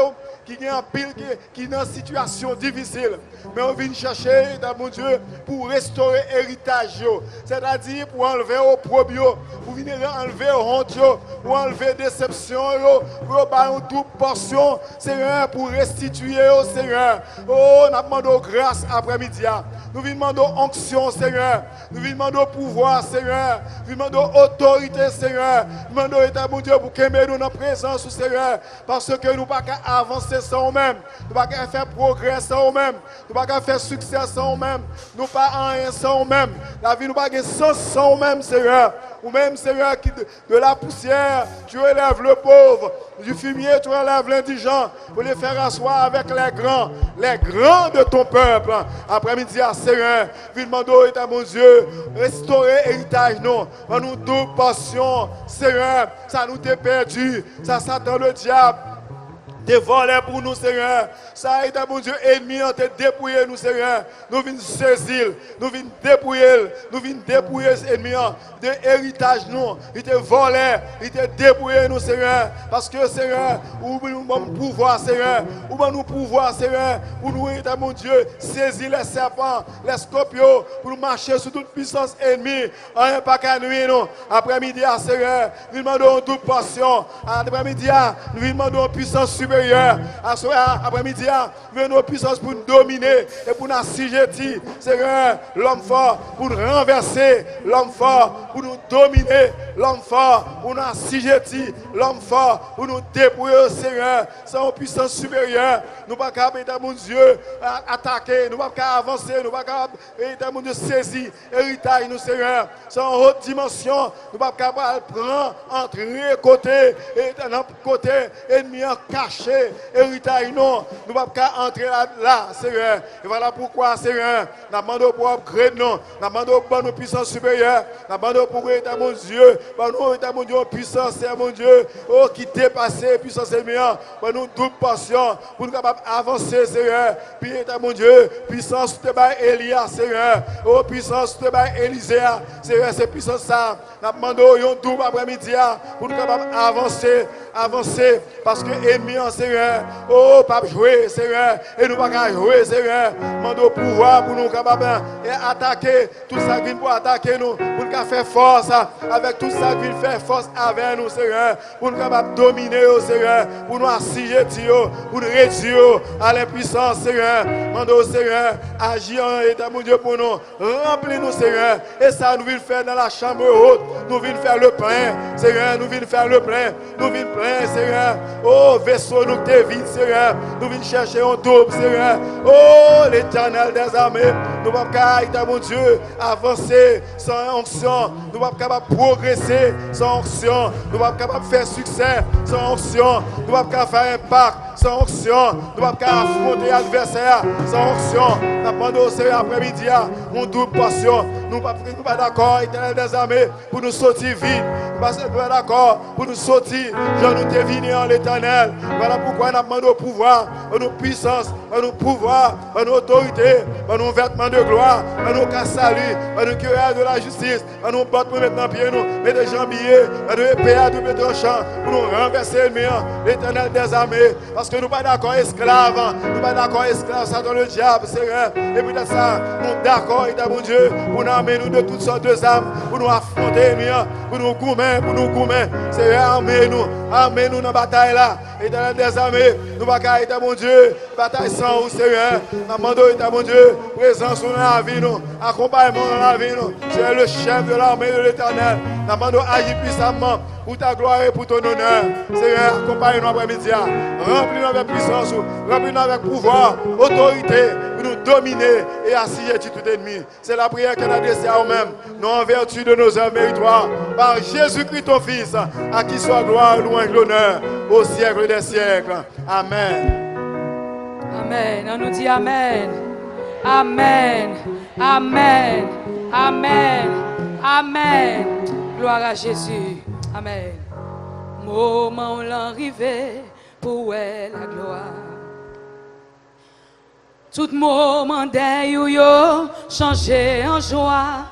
qui ont un pile, qui sont dans une situation difficile. Mais on vient chercher, mon Dieu, pour restaurer l'héritage. C'est-à-dire pour enlever au propre, pour venir enlever honte, pour enlever déception, pour avoir une double portion, Seigneur, pour restituer au Seigneur. Oh, nous demandons grâce après-midi. Nous demandons onction, Seigneur. Nous demandons pouvoir, Seigneur. Nous demandons autorité, Seigneur. Nous demandons, mon Dieu, pour que nous dans la présence, Seigneur. Parce que nous ne pouvons pas avancer sans nous-mêmes. Nous ne pouvons pas faire progrès sans nous-mêmes. Nous ne pouvons pas faire succès sans nous-mêmes. Nous ne pouvons pas rien sans nous-mêmes. La vie, nous ne pouvons pas sens sans nous-mêmes, Seigneur. Ou même, Seigneur, qui de la poussière, tu élèves le pauvre. Du fumier, tu enlèves l'indigent. Pour les faire asseoir avec les grands de ton peuple. Après-midi, Seigneur, viens demander, mon Dieu, restaurer l'héritage, non. Nous double portion, Seigneur, ça nous t'est perdu. Ça, Satan, le diable. T'es volé pour nous, Seigneur. Ça a été, mon Dieu, ennemi, on t'a dépouillé, nous, Seigneur. Nous venons saisir, nous venons dépouiller, cet ennemi de héritage, nous. Il t'a volé, il t'a dépouillé, nous, Seigneur. Parce que, Seigneur, où nous avons pouvoir, Seigneur. Où nous pouvoir, Seigneur. Pour nous, mon Dieu, saisir les serpents, les scorpions, pour nous marcher sur toute puissance ennemie. Rien pas qu'à nuit, nous. Après-midi, Seigneur, nous demandons toute portion. Après-midi, nous demandons puissance supérieure. Après-midi, nous venons puissance pour nous dominer et pour nous assujettir. Seigneur, l'homme fort pour nous renverser, l'homme fort pour nous dominer, l'homme fort pour nous assujettir, l'homme fort pour nous dépouiller, Seigneur, sans puissance supérieure. Nous ne pouvons pas, mon Dieu, attaquer, nous ne pouvons pas avancer, nous ne pouvons pas, mon Dieu, saisir héritage, nous, Seigneur, sans haute dimension, nous ne pouvons pas prendre, entrer côté, et dans côté ennemi caché. Héritage, non, nous ne pouvons pas entrer là, Seigneur. Et voilà pourquoi, Seigneur, nous demandons pour upgrade, nous demandons pour nos puissances supérieures, nous demandons pour mon Dieu, pour nous, mon Dieu, puissance, mon Dieu, oh, qui dépasse puissance ennemie, pour nous, double portion, pour nous capables d'avancer, Seigneur. Puis, mon Dieu, puissance de Élia, Seigneur, oh, puissance de Élisée, Seigneur, c'est puissance ça. Nous demandons un double après-midi pour nous capables d'avancer, parce que ennemi, Seigneur, oh, pas jouer, Seigneur, et nous pas jouer, Seigneur, demandons pouvoir pour nous capables d'attaquer tout ça qui pour attaquer nous, pour nous faire force avec tout ça qui fait force avec nous, Seigneur, pour nous capables de dominer, Seigneur, pour nous assujettir, pour nous réduire à l'impuissance, Seigneur. Demandons, Seigneur, agir en état, mon Dieu, pour nous, remplis-nous, Seigneur, et ça nous venons faire dans la chambre haute, nous venons faire le plein, Seigneur, nous venons faire le plein, nous venons plein, Seigneur, oh, vaisseau, nous t'es vide, Seigneur, nous venons chercher un double, Seigneur, oh, l'Éternel des armées, nous ne pouvons pas, mon Dieu, avancer sans onction, nous ne pouvons pas progresser sans onction, nous ne pouvons pas faire succès sans onction, nous ne pouvons pas faire impact sans onction, nous ne pouvons pas affronter l'adversaire sans onction. Nous demandons au Seigneur après-midi, mon double portion, nous ne sommes pas d'accord, Éternel des armées, pour nous sortir vite, nous ne sommes pas d'accord pour nous sortir, je nous deviner en l'Éternel. Voilà pourquoi nous demandons au pouvoir, à nos puissances, à nos pouvoirs, à nos autorités, à nos vêtements de gloire, à nos cas salut, à nos cuirailles de la justice, à nos bottes pour mettre dans pied, nous, mettre des jambiers, à nos épées à double tranchant, pour nous renverser l'Éternel des armées, parce que nous ne sommes pas d'accord esclaves, nous ne sommes pas d'accord esclaves, ça dans le diable, Seigneur, et puis ça, nous sommes d'accord, mon Dieu, pour nous amener nous de toutes sortes de âmes, pour nous affronter, pour nous goumer, Seigneur, amène-nous dans la bataille là, Éternel des armées, nous ne sommes pas, mon Dieu, bataille sans vous, Seigneur, nous demandons, mon Dieu, présence dans la vie, nous, accompagnement dans la vie, nous, tu es le chef de l'armée de l'Éternel, nous demandons agir puissamment pour ta gloire et pour ton honneur, Seigneur, accompagne-nous après-midi, remplis-nous avec puissance, remplis-nous avec pouvoir, autorité, pour nous dominer et assujettir tout ennemi. C'est la prière qu'elle a adressée à nous-mêmes, nous en vertu de nos œuvres méritoires, par Jésus-Christ ton Fils, à qui soit gloire, louange, l'honneur, au siècle des siècles. Amen. Amen. On nous dit Amen. Amen. Amen. Amen. Amen. Gloire à Jésus. Amen. Moment où l'arrivée pour elle la gloire. Tout moment d'ailleurs changé en joie.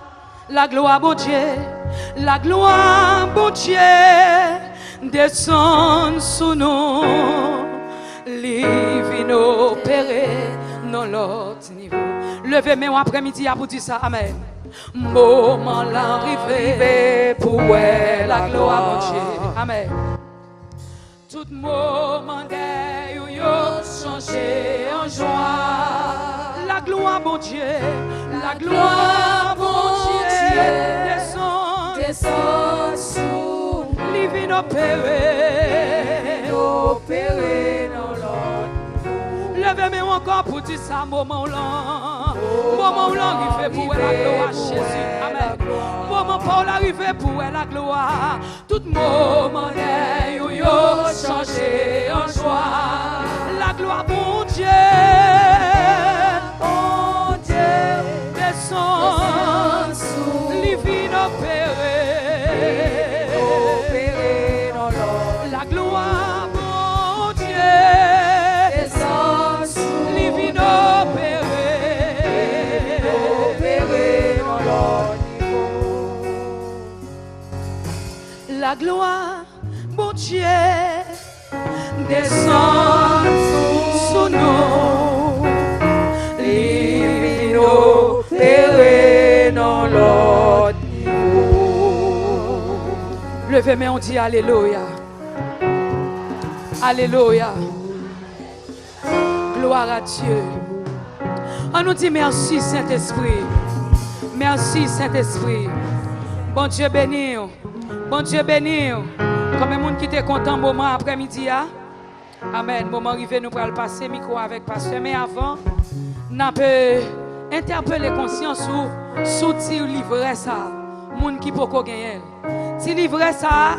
La gloire, bon Dieu. La gloire, bon Dieu. Descend sous nous. Livre opéré dans l'autre niveau. Levez-moi après-midi pour dire ça. Amen. Moment l'arrivée pour elle la gloire, mon Dieu. Amen. Tout moment d'ailleurs changé en joie. La gloire, mon Dieu. La gloire, mon Dieu. Descend sous. Livre opéré dans l'autre. Levez-moi encore pour dire ça, moment là. Moment où l'arrivée pour la gloire, Jésus. Amen. Moment pour l'arrivée pour la gloire. Tout moment d'ailleurs changé en joie. La gloire, mon Dieu. Mon Dieu. Descend sous. Livine opéré dans l'autre. La gloire, mon Dieu. La gloire, mon Dieu, descend sous nous. Livre-nous, terre dans l'autre niveau. Levez mais on dit Alléluia. Alléluia. Gloire à Dieu. On nous dit merci Saint-Esprit. Merci Saint-Esprit. Bon Dieu béni. Bon Dieu béni. Comme un monde qui était content moment après-midi. Amen. Moment arrivé, nous pourrons passer micro avec pasteur. Mais avant, nous peut interpeller conscience ou sortir livrer ça. Monde qui peut gagner. Si livrer ça,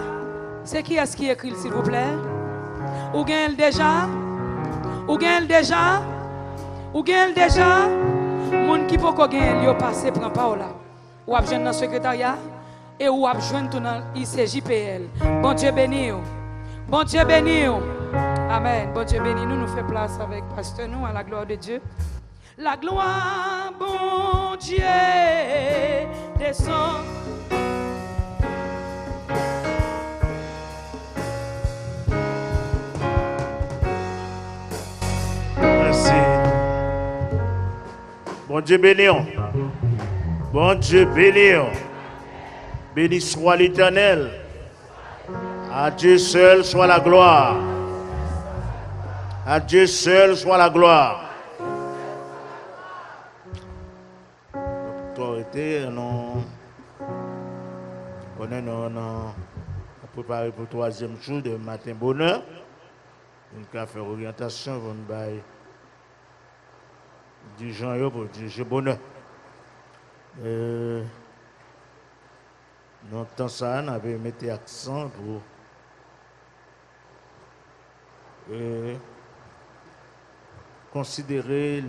c'est qui est-ce qui écrit s'il vous plaît? Ou gagne déjà? Ou gagne déjà? Ou gagne déjà? Moun qui peut gagner, yo passer prend parole là. Ou a besoin dans secrétariat et ou a besoin tout dans ICJPL. Bon Dieu béni. Bon Dieu béni. Amen. Bon Dieu béni. Nous fait place avec pasteur nous à la gloire de Dieu. La gloire, bon Dieu, descend. Merci. Bon Dieu béni. Bon Dieu béni. Béni soit l'Éternel. À Dieu seul soit la gloire. À Dieu seul soit la gloire. Autorité, non. On est préparé pour le 3e jour de matin bonheur. On a fait orientation, on va dirigeant pour diriger bonheur. Dans le temps, ça, on avait mis l'accent pour considérer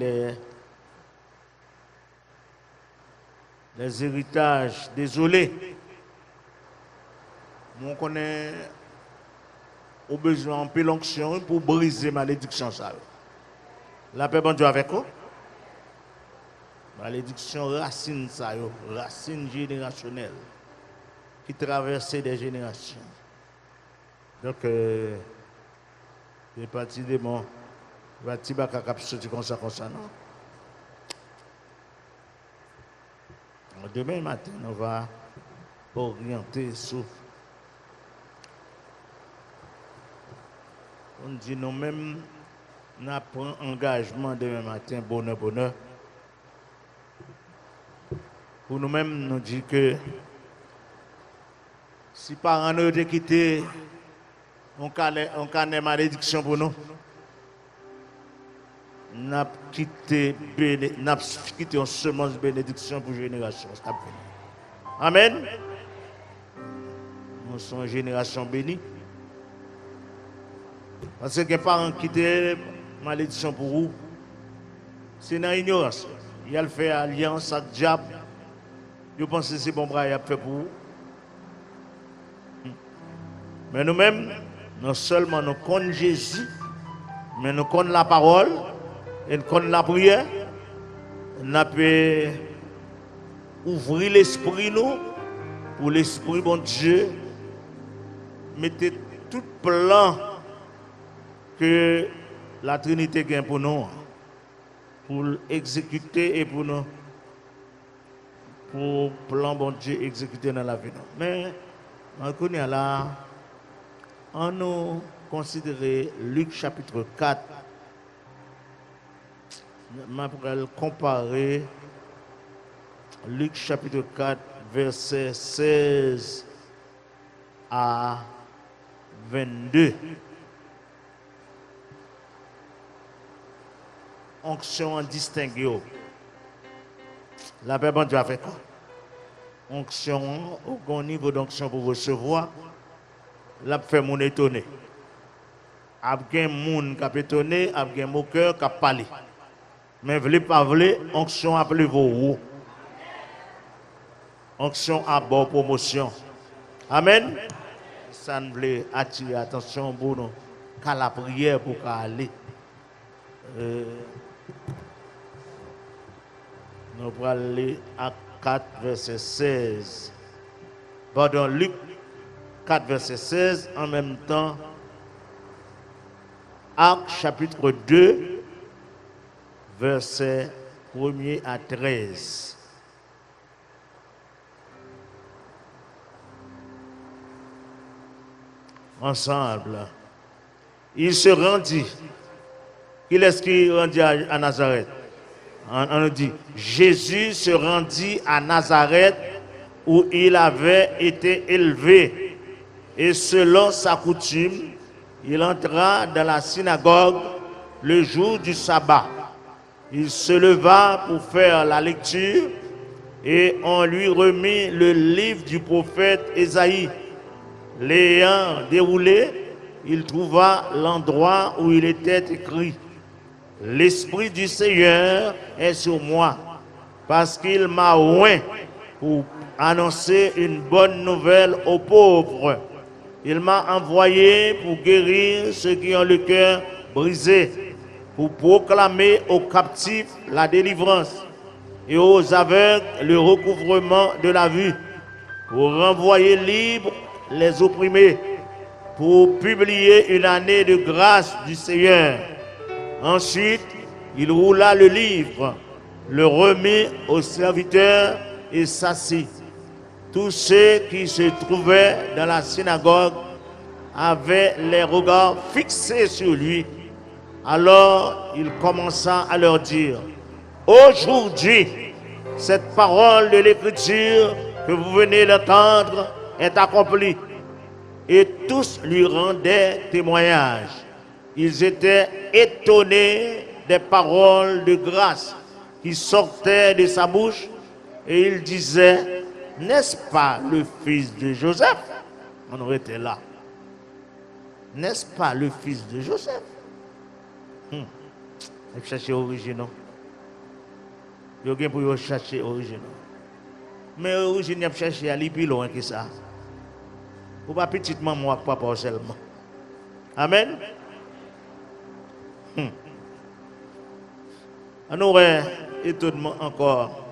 les héritages désolés. On connaît au besoin de l'onction pour briser malédiction. La paix, bon Dieu, avec vous. Malédiction racine, racine générationnelle qui traverse des générations. Donc, les parties des mots, les parties de la comme ça, non? Demain matin, on va orienter sur. On dit nous-mêmes, nous prenons engagement demain matin, bonheur. Pour nous-mêmes, nous disons que si parents nous ont quitté, on connaît malédiction pour nous. Nous avons quitté une semence de bénédiction pour génération. Amen. Nous sommes une génération bénie. Parce que les parents quittent malédiction pour vous, c'est dans l'ignorance. Il a fait alliance avec le diable. Je pense que c'est bon bras fait pour vous. Mais nous-mêmes, non seulement nous connaissons Jésus, mais nous connaissons la parole, et nous connaissons la prière. Nous pouvons ouvrir l'esprit nous, pour l'esprit bon Dieu, mettez tout plan que la Trinité gagne pour nous, pour l'exécuter et pour nous, pour plan bon Dieu exécuter dans la vie. Mais on connaît là, on nous considérer Luc chapitre 4. Je pourrais comparer Luc chapitre 4, verset 16 à 22. Onction distinguée. La paix, bon Dieu, avec quoi? Onction, au niveau d'onction pour recevoir, la fait mon étonné. Après un monde qui a étonné, après un moqueur qui a parlé. Mais voulez pas voulez, onction appelez vos roues. Onction à bord promotion. Amen. Ça ne voulait attirer attention pour nous qu'à la prière pour aller. Nous allons aller à 4, verset 16. Pardon, Luc 4, verset 16, en même temps, Actes chapitre 2, verset 1er à 13. Ensemble. Il se rendit. Qui est-ce qui rendit à Nazareth? On nous dit, Jésus se rendit à Nazareth où il avait été élevé. Et selon sa coutume, il entra dans la synagogue le jour du sabbat. Il se leva pour faire la lecture et on lui remit le livre du prophète Ésaïe. L'ayant déroulé, il trouva l'endroit où il était écrit: L'Esprit du Seigneur est sur moi, parce qu'il m'a oint pour annoncer une bonne nouvelle aux pauvres. Il m'a envoyé pour guérir ceux qui ont le cœur brisé, pour proclamer aux captifs la délivrance et aux aveugles le recouvrement de la vue, pour renvoyer libres les opprimés, pour publier une année de grâce du Seigneur. Ensuite, il roula le livre, le remit aux serviteurs et s'assit. Tous ceux qui se trouvaient dans la synagogue avaient les regards fixés sur lui. Alors il commença à leur dire: Aujourd'hui, cette parole de l'Écriture que vous venez d'entendre est accomplie. Et tous lui rendaient témoignage. Ils étaient étonnés des paroles de grâce qui sortaient de sa bouche, et ils disaient: N'est-ce pas le fils de Joseph? On aurait été là. N'est-ce pas le fils de Joseph? Il faut chercher l'origine. Il y a pour chercher l'origine. Mais l'origine, il faut chercher à aller plus loin que ça. Ou pas petite maman, papa seulement. Amen. On aurait étonnement encore.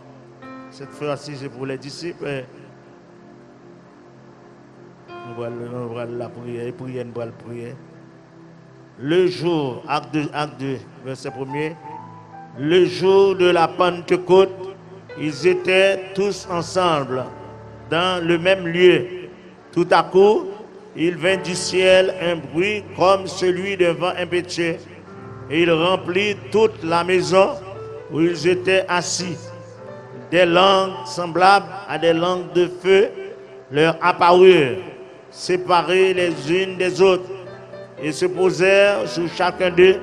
Cette fois-ci, c'est pour les disciples. Nous allons la prière, nous allons prier. Le jour, acte 2, verset 1er, le jour de la Pentecôte, ils étaient tous ensemble dans le même lieu. Tout à coup, il vint du ciel un bruit comme celui d'un vent impétueux, et il remplit toute la maison où ils étaient assis. Des langues semblables à des langues de feu leur apparurent, séparées les unes des autres, et se posèrent sur chacun d'eux,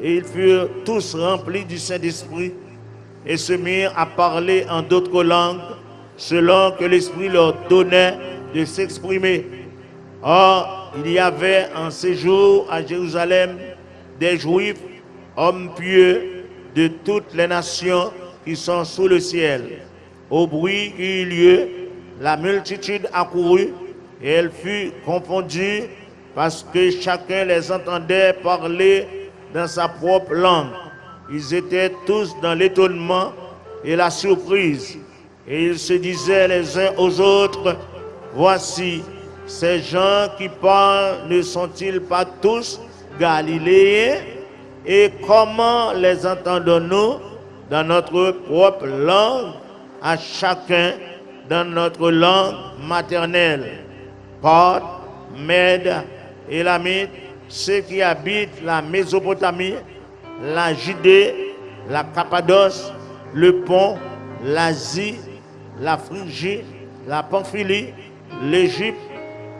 et ils furent tous remplis du Saint-Esprit, et se mirent à parler en d'autres langues, selon que l'Esprit leur donnait de s'exprimer. Or, il y avait en séjour à Jérusalem des Juifs, hommes pieux de toutes les nations qui sont sous le ciel. Au bruit qui eut lieu, la multitude accourut, et elle fut confondue, parce que chacun les entendait parler dans sa propre langue. Ils étaient tous dans l'étonnement et la surprise, et ils se disaient les uns aux autres: Voici, ces gens qui parlent ne sont-ils pas tous Galiléens? Et comment les entendons-nous dans notre propre langue, à chacun dans notre langue maternelle? Parthes, Mèdes, Élamites, ceux qui habitent la Mésopotamie, la Judée, la Cappadoce, le Pont, l'Asie, la Phrygie, la Pamphylie, l'Égypte,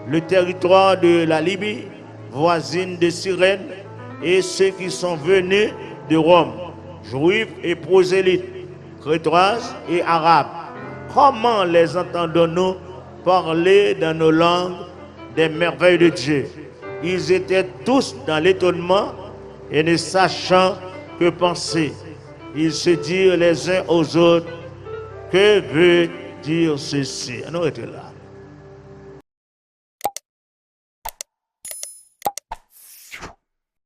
le territoire de la Libye, voisine de Cyrène, et ceux qui sont venus de Rome, juifs et prosélytes, crétoises et arabes. Comment les entendons-nous parler dans nos langues des merveilles de Dieu? Ils étaient tous dans l'étonnement et ne sachant que penser. Ils se dirent les uns aux autres: Que veut dire ceci? On était là.